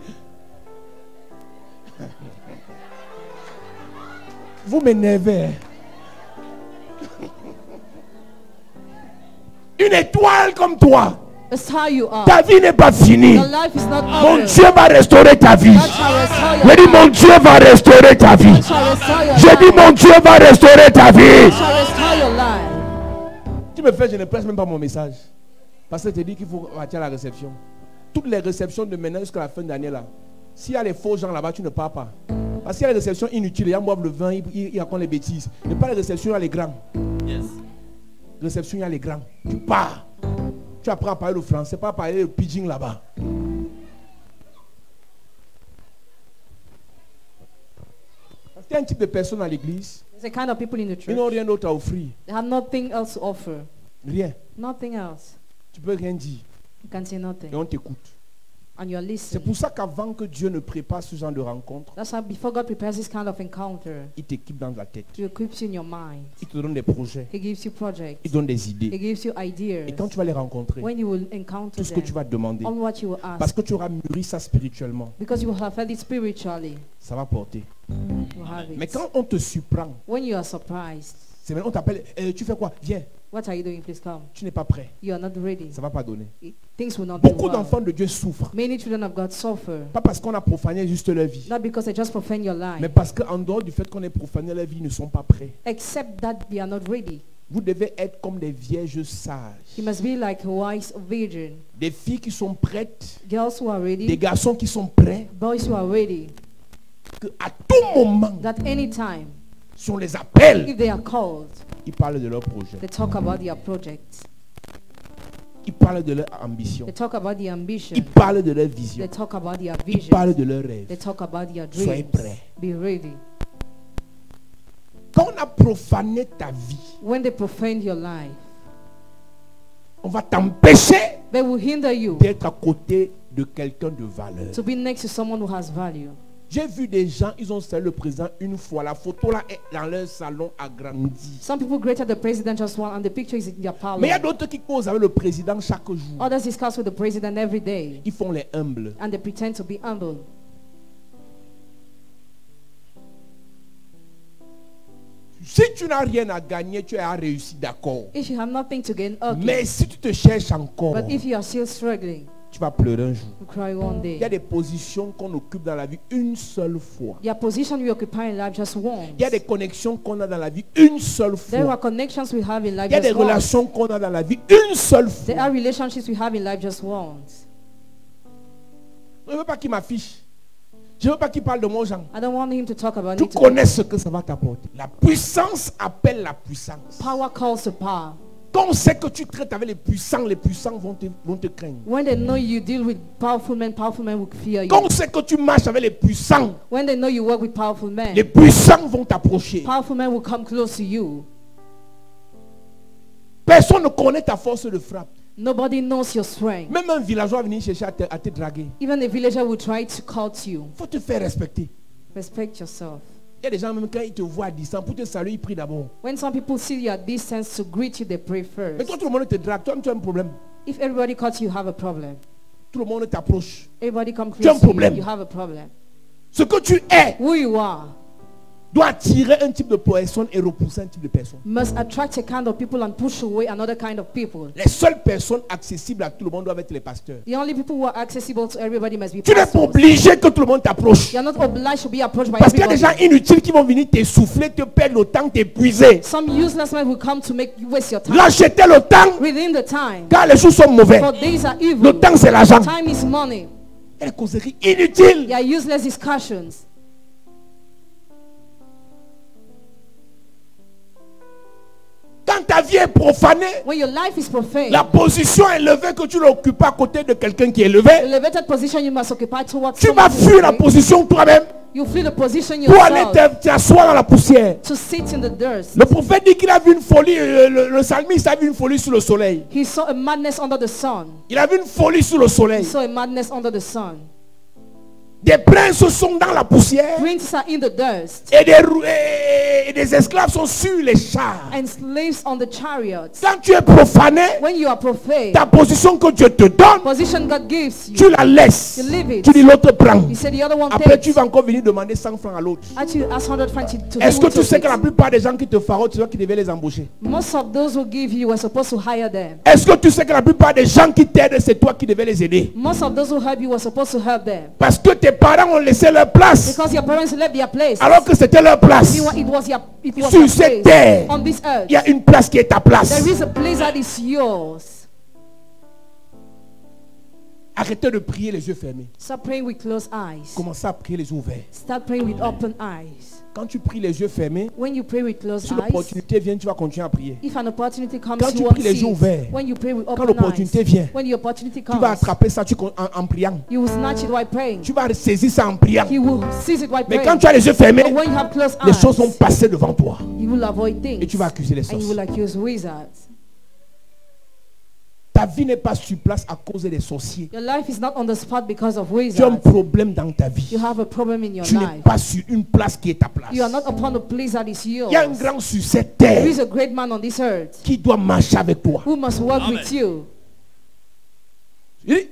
Vous m'énervez. Une étoile comme toi. That's how you are. Ta vie n'est pas finie. Your life is not Mon over. Dieu va restaurer ta vie. God shall restore your Je dis, life. mon Dieu va restaurer ta vie. God shall restore your Je dis, life. mon Dieu va restaurer ta God vie. shall restore your life. Tu me fais, je ne presse même pas mon message. Parce que je te dis qu'il faut partir à la réception. Toutes les réceptions de maintenant jusqu'à la fin de l'année là. S'il y a les faux gens là-bas, tu ne pars pas. Parce qu'il y a les réceptions inutiles. Les gens boivent le vin, ils racontent les bêtises. Mais pas les réceptions, il y a les grands. Yes. Réception, il y a les grands. Tu pars. Tu apprends à parler le français, pas à parler le pidgin là-bas. Parce qu'il y a un type de personnes à l'église, There's a kind of people in the ils church. n'ont rien d'autre à offrir. They have nothing else to offer. Rien. Nothing else. Tu peux rien dire. You can say nothing. Et on t'écoute. And you're C'est listening. pour ça qu'avant que Dieu ne prépare ce genre de rencontre, That's how before God prepares this kind of encounter, il t'équipe dans la tête. He equips you in your mind. Il te donne des projets. He gives you projects. Il donne des He idées. gives you ideas. Et quand tu vas les rencontrer, When you will encounter tout ce que tu them, vas demander, on what you will parce ask, que tu auras mûri ça spirituellement, because you will have had it spiritually, ça va porter. you have Mais it. quand on te surprend, When you are surprised, c'est maintenant on t'appelle, tu fais quoi? Viens. What are you doing? Please come. Tu n'es pas prêt. You are not ready. Ça ne va pas donner. Things will not be Beaucoup well. d'enfants de Dieu souffrent. Many children of God suffer. Pas parce qu'on a profané juste leur vie, Not because they just profane your mais life, parce qu'en dehors du fait qu'on ait profané leur vie, ils ne sont pas prêts. except that they are not ready. Vous devez être comme des vierges sages. You must be like a wise virgin. Des filles qui sont prêtes, Girls who are des ready, garçons qui sont prêts, boys who are ready. que à tout moment, That any time, si on les appelle, if they are called, ils parlent de leur projet. they talk about their projects. Ils parlent de leur ambition. They talk about their ambition. Ils parlent de leur They vision. talk about their Ils vision. parlent de leurs rêves. They talk about their Soyez dreams. prêts. Be ready. Quand on a profané ta vie, When they profane your life, on va t'empêcher they will hinder you d'être à côté de quelqu'un de valeur. to be next to someone who has value. J'ai vu des gens, ils ont salué le président une fois. La photo là est dans leur salon agrandi. Some people greeted the president just one, and the picture is in their parlor. Mais il y a d'autres qui causent avec le président chaque jour. Others discuss with the president every day, Ils font les humbles. and they pretend to be humble. Si tu n'as rien à gagner, tu as réussi, d'accord. If you have nothing to gain, okay. Mais si tu te cherches encore, But if you are still struggling, tu vas pleurer un jour. you cry one Il y a day. des positions qu'on occupe dans la vie une seule fois. Your position you occupy in life just once. Il y a des connexions qu'on a dans la vie une seule There are fois. connections we have in life Il y a des just once. relations qu'on a dans la vie une seule There fois. are relationships we have in life just once. Je ne veux pas qu'il m'affiche. Je ne veux pas qu'il parle de moi aux gens. I don't want him to talk about Tu it. connais ce que ça va t'apporter. La puissance appelle la puissance. Power calls to power. Quand on sait que tu traites avec les puissants vont te craindre. When they know you deal with powerful men will fear you. Quand on sait que tu marches avec les puissants, When they know you work with powerful men, les puissants vont t'approcher. powerful men will come close to you. Personne ne connaît ta force de frappe. Nobody knows your strength. Même un villageois va venir chercher à te draguer. Even a villager will try to cut you. Il faut te faire respecter. Respect yourself. Il y a des gens, même quand ils te voient à distance, pour te saluer, ils prient d'abord. When some people see you at distance to greet you, they pray Mais first. toi, tout le monde te drague. Toi, tu as un problème. If everybody cuts you, you have a problem. Tout le monde t'approche. Everybody come Tu as un close to you, problème. you have a problem. Ce que tu es Who you are doit attirer un type de personne et repousser un type de personne. must attract a kind of people and push away another kind of people. Les seules personnes accessibles à tout le monde doivent être les pasteurs. The only people who are accessible to everybody must be Tu n'es pas pastors. obligé que tout le monde t'approche. You are not obliged to be approached by Parce qu'il y a des gens everybody. inutiles qui vont venir t'essouffler, te perdre le temps, t'épuiser. Some useless men will come to make you waste your time. Racheter le temps Within the time. car les choses sont mauvais. For days are Le evil. temps c'est l'argent. Time is money. Il y a des causeries inutiles. They are useless discussions. Quand ta vie est profanée, When your life is profane, la position élevée que tu l'occupes à côté de quelqu'un qui est élevé, elevated position you must occupy towards tu vas someone who is fuir la great. position toi-même You flee the position pour aller yourself t'asseoir dans la poussière. to sit in the dirt. Le prophète dit qu'il a vu une folie, le psalmiste a vu une folie sous le soleil. He saw a madness under the sun. Il a vu une folie sous le He soleil. saw a madness under the sun. Des princes sont dans la poussière Princes are in the dust, et des esclaves sont sur les chars. and slaves on the chariots. Quand tu es profané, When you are profane, ta position que Dieu te donne, position God gives you, tu la laisses. you leave it. Tu dis l'autre prend. You say the other one Après, tu takes. vas encore venir demander 100 francs à l'autre. Actually, ask 100 francs to Est-ce que who tu sais que la takes. plupart des gens qui te faront, c'est toi qui devais les embaucher? Most of those who give you were supposed to hire them. Est-ce que tu sais que la plupart des gens qui t'aident, c'est toi qui devais les aider? Most of those who help you were supposed to help them. Parce que tes parents ont laissé leur place, Because your parents left their place. alors que c'était leur place. It was your Sur place cette terre, on this earth. il y a une place qui est ta place. There is a place that is yours. Arrêtez de prier les yeux fermés. Start praying with closed eyes. Commencez à prier les yeux ouverts. Start praying with open eyes. Quand tu pries les yeux fermés, When you pray with closed si eyes, l'opportunité vient, tu vas continuer à prier. if an opportunity comes, Quand tu you pries won't les see yeux it. ouverts, When you pray with quand open l'opportunité eyes, vient, when the opportunity tu vas comes, attraper ça en priant. you will snatch it while praying. Tu vas saisir ça en priant. He will seize it while Mais praying. quand tu as les yeux fermés, But when you have closed les choses vont eyes, passer devant toi. you will avoid things. Et tu vas accuser les And you will sorciers. accuse wizards. Ta vie n'est pas sur place à cause des sorciers. Your life is not on the spot because of Tu as un wizards. problème dans ta vie. You have a problem in your Tu n'es life. pas sur une place qui est ta place. You are not upon a place that is yours. Il y a un grand sur cette There terre is a great man on this earth qui doit marcher avec toi. who must work with you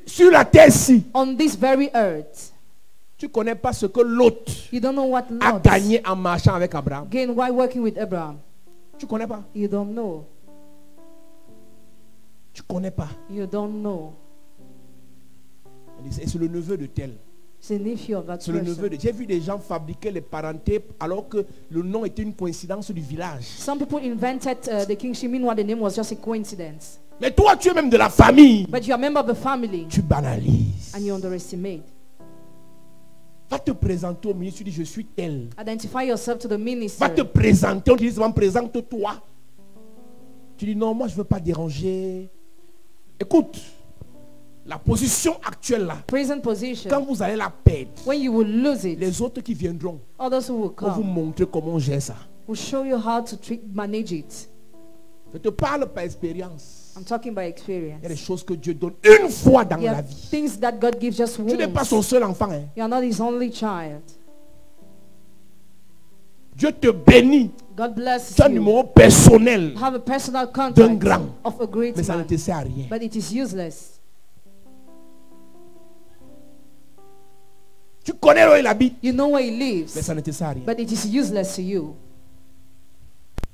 Sur la terre-ci, on this very earth. tu ne connais pas ce que l'autre You don't know what a Lot gagné en marchant avec Abraham. gained while working with Abraham. Tu ne connais pas. You don't know. Tu ne connais pas. You don't know. Et c'est le neveu de tel. It's a nephew of that C'est le neveu person. de... J'ai vu des gens fabriquer les parentés alors que le nom était une coïncidence du village. Some people invented the kingship, meanwhile the name was just a coincidence. Mais toi, tu es même de la famille. But you're a member of the family Tu banalises. and you underestimate. Va te présenter au ministre, tu dis je suis tel. Identify yourself to the Va minister. te présenter, on te dit présente-toi. Tu dis non, moi je ne veux pas déranger. Écoute, la position actuelle là, Present quand position. vous allez la perdre, When you will lose it, les autres qui viendront others who will vont vous come montrer comment on gère ça. will show you how to manage it. Je te parle par expérience. I'm talking by Il y a des experience. choses que Dieu donne une fois dans There la are vie. things that God gives just Tu n'es pas once. son seul enfant. Hein. You are not his only child. Dieu te bénit. God bless Tu as un you. numéro personnel. Have a personal D'un contact grand. of a great Mais ça ne man. te sert à rien. But it is useless. Tu connais où il habite. You know where he Mais lives. ça ne te sert à rien. But it is useless to you.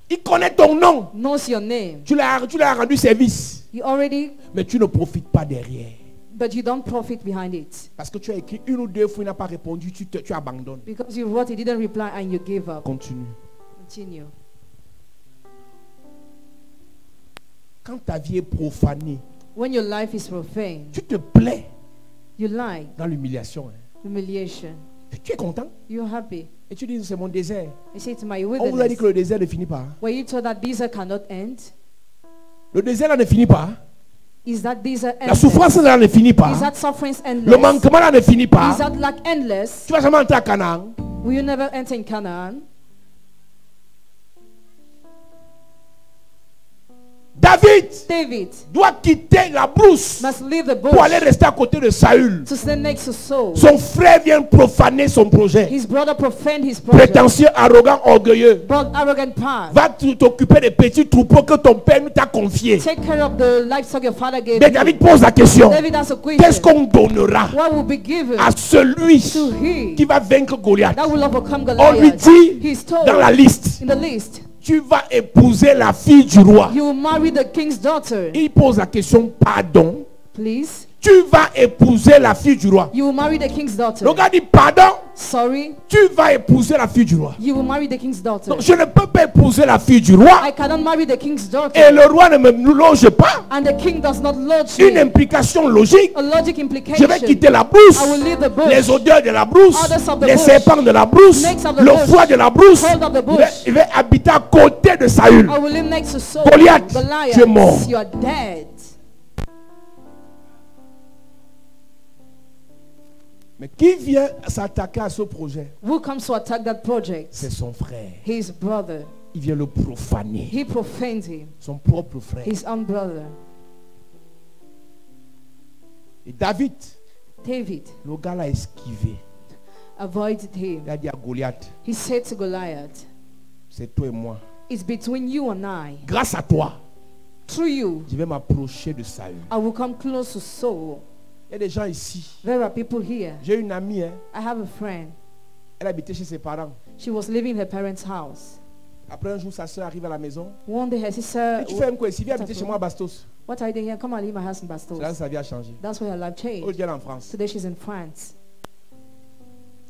Il connaît ton nom. Knows your name. Tu l'as rendu service. You already, Mais tu ne profites pas derrière. but you don't profit behind it. Parce que tu as écrit une ou deux fois, il n'a pas répondu, tu abandonnes. Because you wrote, he didn't reply, and you gave up. Continue. Continue. Quand ta vie est profanée, When your life is profane, tu te plais you lie, dans l'humiliation. Hein. humiliation. Tu es content. You're happy. Et tu dis, c'est mon désert. You say to my On vous a dit wilderness, que le désert ne finit pas. were you told that desert cannot end? Le désert là ne finit pas. Is that desert La endless? souffrance là ne finit Is pas. that suffering Le endless? manquement là ne finit Is pas. that lack endless? Tu vas jamais entrer à Canaan. Will you never enter in Canaan? David doit quitter la brousse must leave the pour aller bush rester à côté de Saül. to stand next to Saul. Son frère vient profaner son projet. His brother profaned his project. Prétentieux, arrogant, orgueilleux. Brought arrogant path. Va t'occuper des petits troupeaux que ton père nous t'a confiés. Take care of the livestock your father gave Mais you. David pose la question. David has a Qu'est-ce question. qu'on donnera What will be given à celui to he qui va vaincre Goliath? that will overcome On lui Goliath? dit He's told dans la liste, in the list, tu vas épouser la fille du roi. you will marry the king's daughter. Il pose la question, pardon. Please. Tu vas épouser la fille du roi. You will marry the king's daughter. Le gars dit, pardon. Sorry. Tu vas épouser la fille du roi. You will marry the king's daughter. Donc, je ne peux pas épouser la fille du roi. I cannot marry the king's daughter. Et le roi ne me loge pas. And the king does not lodge Une me. implication logique. A logic Je implication. vais quitter la brousse. I will leave the bush. Les odeurs de la brousse. Others of the Les bush. serpents de la brousse. Snakes of the Le bush. froid de la brousse. Cold of the Il bush. va habiter à côté de Saül. I will live next to Saul. Goliath, Goliath, tu es mort. you are dead. Mais qui vient s'attaquer à ce projet? Who comes to attack that project? C'est son frère. His brother. Il vient le profaner. He profaned him. Son propre frère. His own brother. Et David, David le gars l'a esquivé. avoided him. Il a dit à Goliath, He said to Goliath, c'est toi et moi. it's between you and I. Grâce à toi, Through you, je vais m'approcher de Saül. I will come close to Saul. Il y a des gens ici. There are people here. J'ai une amie, hein, I have a friend. elle habitait chez ses parents. She was living in her parents' house. Après un jour, sa soeur arrive à la maison. One day her sister, Et tu fais un quoi ici? Viens habiter chez moi à Bastos. what are you doing here? Come and leave my house in C'est là Bastos. que sa vie a changé. That's why her life changed. Aujourd'hui, elle est en France. Today she's in France.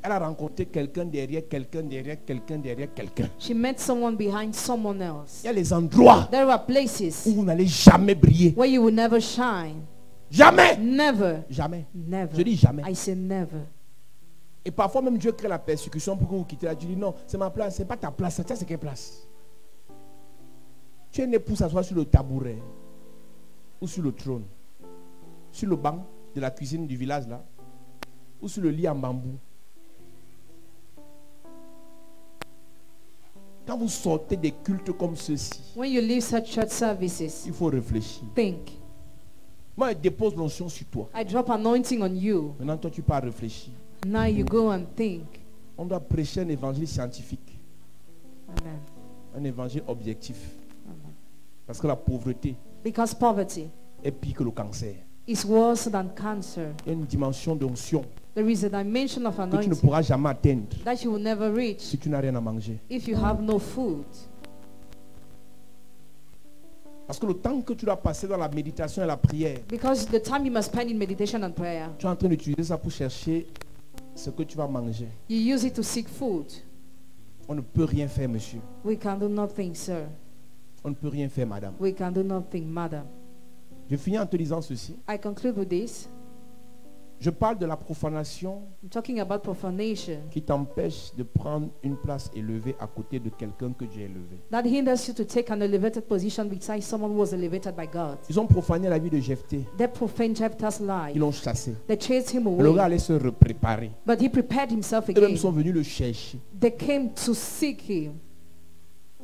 Elle a rencontré quelqu'un derrière, quelqu'un derrière, quelqu'un derrière, quelqu'un. She met someone behind someone else. Il y a les endroits There are places où vous n'allez jamais briller. where you will never shine. Jamais. Never. Jamais. Never. Je dis jamais. I say never. Et parfois même Dieu crée la persécution pour que vous quittez là. Tu dis non, c'est ma place, c'est pas ta place. Ça, c'est quelle place? Tu es né pour s'asseoir sur le tabouret ou sur le trône, sur le banc de la cuisine du village là, ou sur le lit en bambou. Quand vous sortez des cultes comme ceux-ci, When you leave such church services, il faut réfléchir. think. Moi, je dépose l'onction sur toi. I drop anointing on you. Maintenant, toi, tu pars réfléchir. Now you go and think. On doit prêcher un évangile scientifique, Amen. un évangile objectif. Amen. Parce que la pauvreté Because poverty est pire que le cancer. is worse than cancer. Il y a une dimension d'onction There is a dimension of que tu ne anointing pourras jamais atteindre that you will never reach si tu n'as rien à manger. if you have no food. Parce que le temps que tu dois passer dans la méditation et la prière, Because the time you must spend in meditation and prayer, tu es en train d'utiliser ça pour chercher ce que tu vas manger. you use it to seek food. On ne peut rien faire, monsieur. We can do nothing, sir. On ne peut rien faire, madame. We can do nothing, madam. Je finis en te disant ceci. I conclude with this. Je parle de la profanation I'm talking about profanation qui t'empêche de prendre une place élevée à côté de quelqu'un que Dieu a élevé. that hinders you to take an elevated position beside someone who was elevated by God. Ils ont profané la vie de Jephthé. They profaned Jephthah's Ils life. l'ont chassé. They chased him Le gars away. allait se repréparer. But he prepared himself Eux-mêmes again. sont venus le chercher. They came to seek him.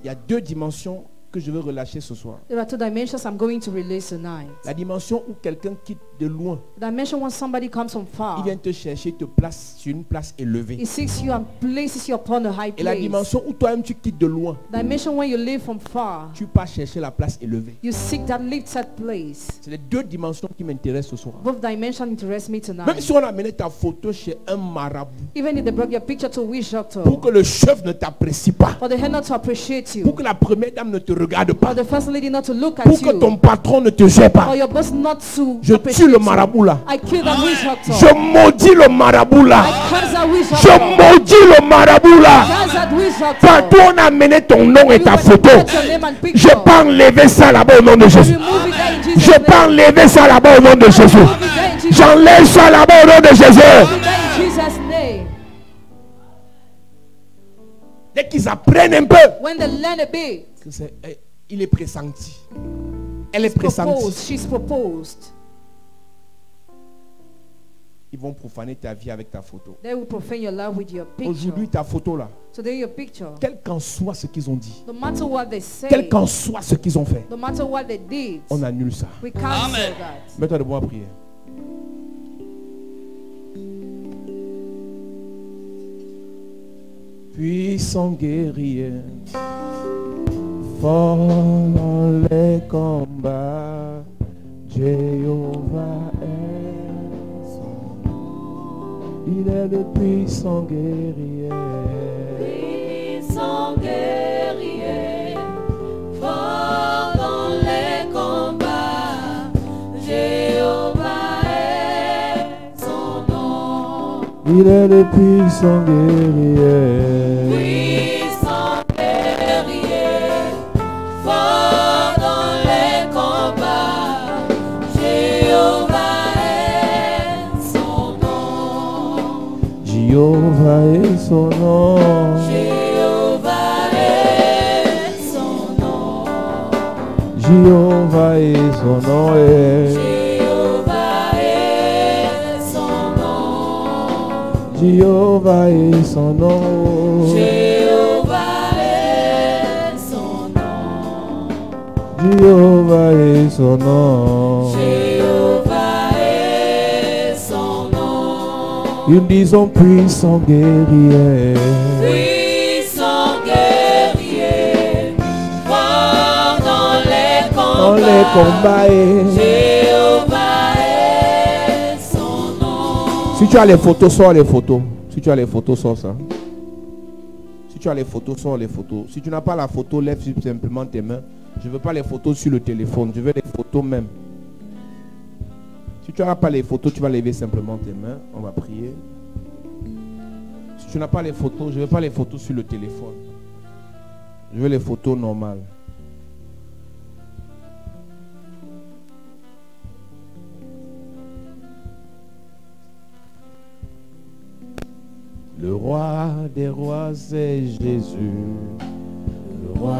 Il y a deux dimensions que je veux relâcher ce soir. There are two dimensions I'm going to release tonight. La dimension où quelqu'un quitte de loin. The dimension when somebody comes from Il far. vient te chercher, te place sur une place élevée. He seeks you and places you upon a high Et la place. dimension où toi-même tu quittes de loin. Dimension when you live from far. Tu pars chercher la place élevée. You seek that lifted place. C'est les deux dimensions qui m'intéressent ce soir. Both dimensions interest me Même tonight. si on a amené ta photo chez un marabout Even if they brought your picture to a witch pour doctor, que le chef ne t'apprécie pas, for the head not to appreciate pour you, que la première dame ne te regarde or pas, the first lady not to look at pour que ton you, patron ne te gère or pas. your boss not to Je tue appreciate le you. marabout là. I kill that witch doctor. Je maudis le marabout I là. curse that witch Je doctor. maudis le marabout là. Curse that witch doctor. Partout on a amené ton nom et You ta will photo. put your name and Je picture. peux enlever ça là-bas au nom de Jésus. Remove it there in Jesus' Je name. peux enlever ça là-bas au nom de Jésus. Remove it there in Jesus' name. J'enlève ça là-bas au nom de Jésus. Remove it there in Jesus' name. Dès qu'ils apprennent un peu, When they learn a bit, que il est pressenti. Elle est pressentie. proposed, she's proposed. Ils vont profaner ta vie avec ta photo. They will profane your love with your picture. Aujourd'hui, ta photo là, Today your picture. quel qu'en soit ce qu'ils ont dit, No matter what they say, quel qu'en soit ce qu'ils ont fait, no matter what they did, on annule ça. we cancel that. Mets-toi debout à prier. Puissant guerrier, fort dans les combats, Jéhovah est son nom. Il est le puissant guerrier. Puissant guerrier, fort dans les combats, Jéhovah est son nom. Il est le puissant guerrier. Puissant guerrier, fort dans les combats, Jéhovah est son nom. Jéhovah est son nom. Jéhovah est son nom. Jéhovah est son nom. Jéhovah est son nom. Jéhovah est son nom. Jéhovah est son nom. Jéhovah est son nom. Jéhovah est son nom. Nous disons puissant guerrier. Puissant guerrier, fort dans les Dans combats, les combats. Jéhovah est son nom. Si tu as les photos, sors les photos. Si tu as les photos, sors ça. Si tu as les photos, sors les photos. Si tu n'as pas la photo, lève simplement tes mains. Je ne veux pas les photos sur le téléphone. Je veux les photos même. Si tu n'as pas les photos, tu vas lever simplement tes mains. On va prier. Si tu n'as pas les photos, je ne veux pas les photos sur le téléphone. Je veux les photos normales. Le roi des rois, c'est Jésus. Le roi,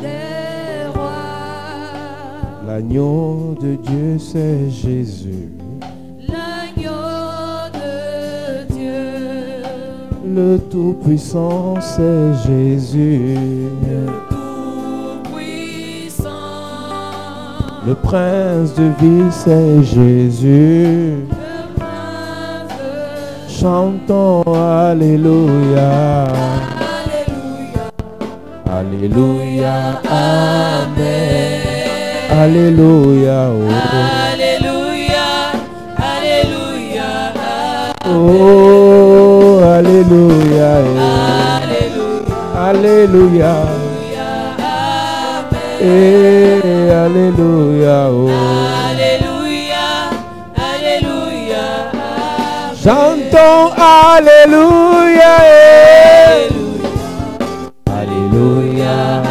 Des rois, l'agneau de Dieu, c'est Jésus. l'agneau de Dieu, Le Tout-Puissant, c'est Jésus. tout-puissant, Le Prince de vie, c'est Jésus. le prince de Chantons Alléluia. Alléluia, Alléluia. Amen. Alléluia. Alléluia, Alléluia, Oh, Alléluia. Alléluia, Alléluia. Amen. Eh, alléluia, oh. Alléluia, Alléluia, Amen. Chantons alléluia, eh. Alléluia,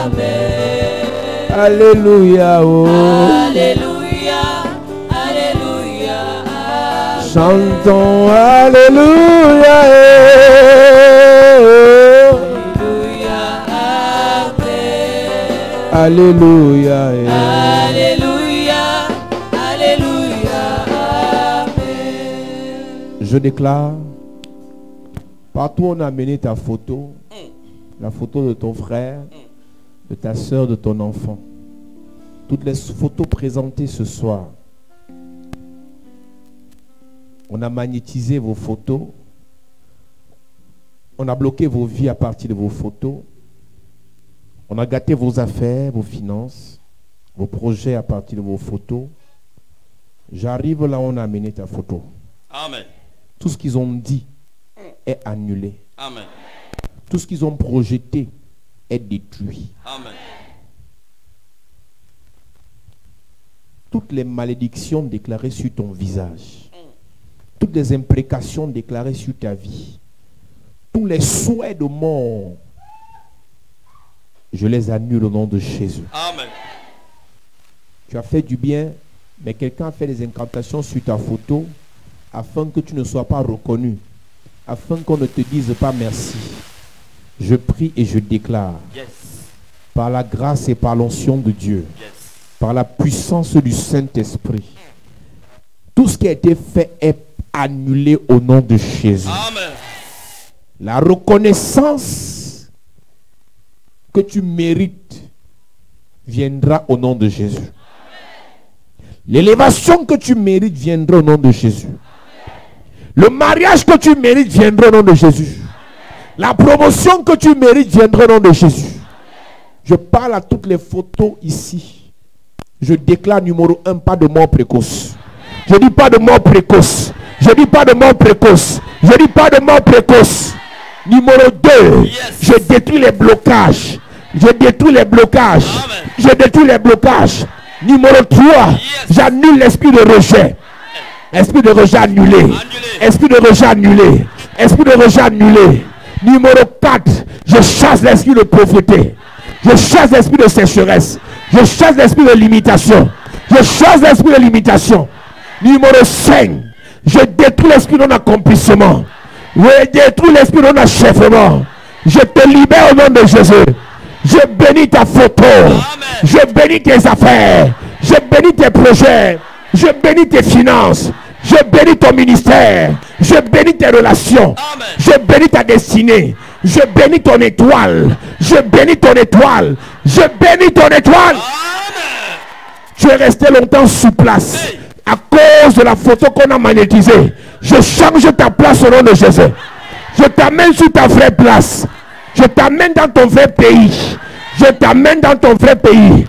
Amen. alléluia, oh. Alléluia, Alléluia, Amen. Chantons alléluia, eh. Alléluia, Amen. Alléluia, eh. Alléluia, Alléluia, Amen. Je déclare, partout on a amené ta photo, la photo de ton frère, de ta soeur, de ton enfant. Toutes les photos présentées ce soir. On a magnétisé vos photos. On a bloqué vos vies à partir de vos photos. On a gâté vos affaires, vos finances, vos projets à partir de vos photos. J'arrive là où on a amené ta photo. Amen. Tout ce qu'ils ont dit est annulé. Amen. Tout ce qu'ils ont projeté est détruit. Amen. Toutes les malédictions déclarées sur ton visage, toutes les imprécations déclarées sur ta vie, tous les souhaits de mort, je les annule au nom de Jésus. Amen. Tu as fait du bien, mais quelqu'un a fait des incantations sur ta photo afin que tu ne sois pas reconnu, afin qu'on ne te dise pas merci. Je prie et je déclare, Yes. par la grâce et par l'onction de Dieu, Yes. par la puissance du Saint-Esprit, tout ce qui a été fait est annulé au nom de Jésus. Amen. La reconnaissance que tu mérites viendra au nom de Jésus. L'élévation que tu mérites viendra au nom de Jésus. Le mariage que tu mérites viendra au nom de Jésus. La promotion que tu mérites viendra au nom de Jésus. Je parle à toutes les photos ici. Je déclare numéro 1, pas de mort précoce. Je dis pas de mort précoce. Je dis pas de mort précoce. Je dis pas de mort précoce. Numéro 2, Yes. je détruis les blocages. Je détruis les blocages. Amen. Je détruis les blocages. Numéro 3, Yes. j'annule l'esprit de rejet. Esprit de rejet annulé. Annulé. Esprit de rejet annulé. Esprit de rejet annulé. Numéro 4, je chasse l'esprit de pauvreté. Je chasse l'esprit de sécheresse. Je chasse l'esprit de limitation. Je chasse l'esprit de limitation. Numéro 5, je détruis l'esprit de non-accomplissement. Je détruis l'esprit de non-achèvement. Je te libère au nom de Jésus. Je bénis ta photo. Je bénis tes affaires. Je bénis tes projets. Je bénis tes finances. Je bénis ton ministère. Je bénis tes relations. Amen. Je bénis ta destinée. Je bénis ton étoile. Je bénis ton étoile. Je bénis ton étoile. Amen. Tu es resté longtemps sous place à cause de la photo qu'on a magnétisée. Je change ta place au nom de Jésus. Je t'amène sur ta vraie place. Je t'amène dans ton vrai pays. Je t'amène dans ton vrai pays.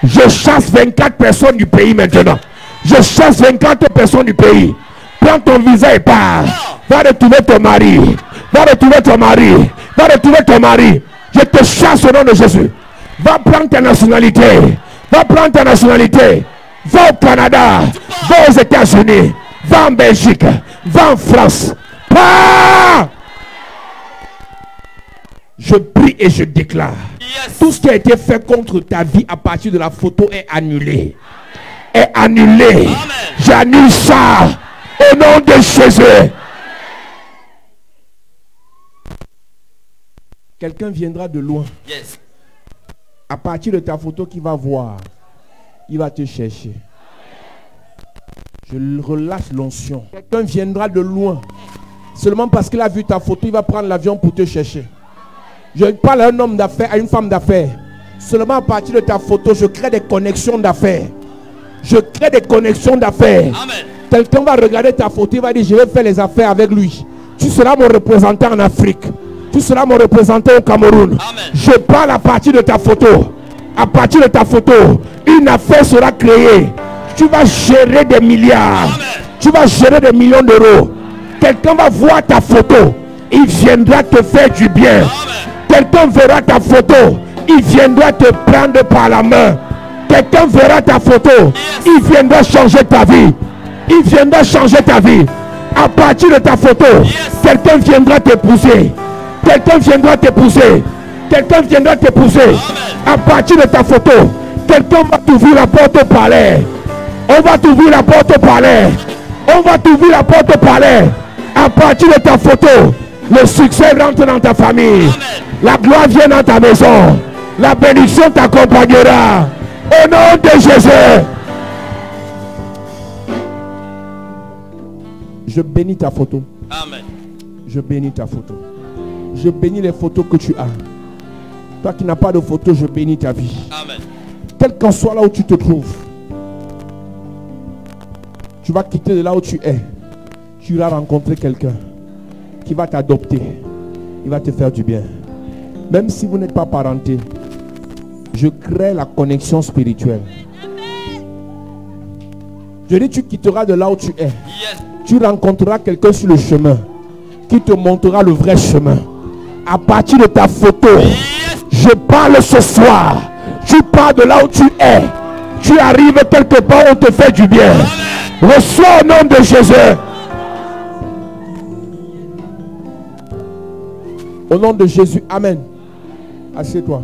Je chasse 24 personnes du pays maintenant. Je chasse 24 personnes du pays. Prends ton visa et pars. Va retrouver ton mari. Va retrouver ton mari. Va retrouver ton mari. Je te chasse au nom de Jésus. Va prendre ta nationalité. Va prendre ta nationalité. Va au Canada. Va aux États-Unis. Va en Belgique. Va en France. Pars. Je prie et je déclare. Yes. Tout ce qui a été fait contre ta vie à partir de la photo est annulé. Est annulé. Amen. J'annule ça au nom de Jésus. Quelqu'un viendra de loin. Yes. À partir de ta photo qu'il va voir, il va te chercher. Je relâche l'onction. Quelqu'un viendra de loin. Seulement parce qu'il a vu ta photo, il va prendre l'avion pour te chercher. Je parle à un homme d'affaires, à une femme d'affaires. Seulement à partir de ta photo, je crée des connexions d'affaires. Je crée des connexions d'affaires. Amen. Quelqu'un va regarder ta photo, il va dire, je vais faire les affaires avec lui. Tu seras mon représentant en Afrique. Tu seras mon représentant au Cameroun. Amen. Je parle à partir de ta photo. À partir de ta photo, une affaire sera créée. Tu vas gérer des milliards. Amen. Tu vas gérer des millions d'euros. Quelqu'un va voir ta photo. Il viendra te faire du bien. Amen. Quelqu'un verra ta photo. il viendra te prendre par la main. Quelqu'un verra ta photo, il viendra changer ta vie. Il viendra changer ta vie. À partir de ta photo, quelqu'un viendra t'épouser. Quelqu'un viendra t'épouser. Quelqu'un viendra t'épouser. À partir de ta photo, quelqu'un va t'ouvrir la porte au palais. On va t'ouvrir la porte au palais. On va t'ouvrir la porte au palais. À partir de ta photo, le succès rentre dans ta famille. La gloire vient dans ta maison. La bénédiction t'accompagnera. Au nom de Jésus. Je bénis ta photo. Amen. Je bénis ta photo. Je bénis les photos que tu as. Toi qui n'as pas de photo, je bénis ta vie. Amen. Quel qu'en soit là où tu te trouves, tu vas quitter de là où tu es. Tu iras rencontrer quelqu'un qui va t'adopter. Il va te faire du bien. Même si vous n'êtes pas parenté, je crée la connexion spirituelle. Je dis, tu quitteras de là où tu es. Tu rencontreras quelqu'un sur le chemin qui te montrera le vrai chemin. À partir de ta photo, je parle ce soir. Tu pars de là où tu es. Tu arrives quelque part où on te fait du bien. Reçois au nom de Jésus. Au nom de Jésus. Amen. Assieds-toi.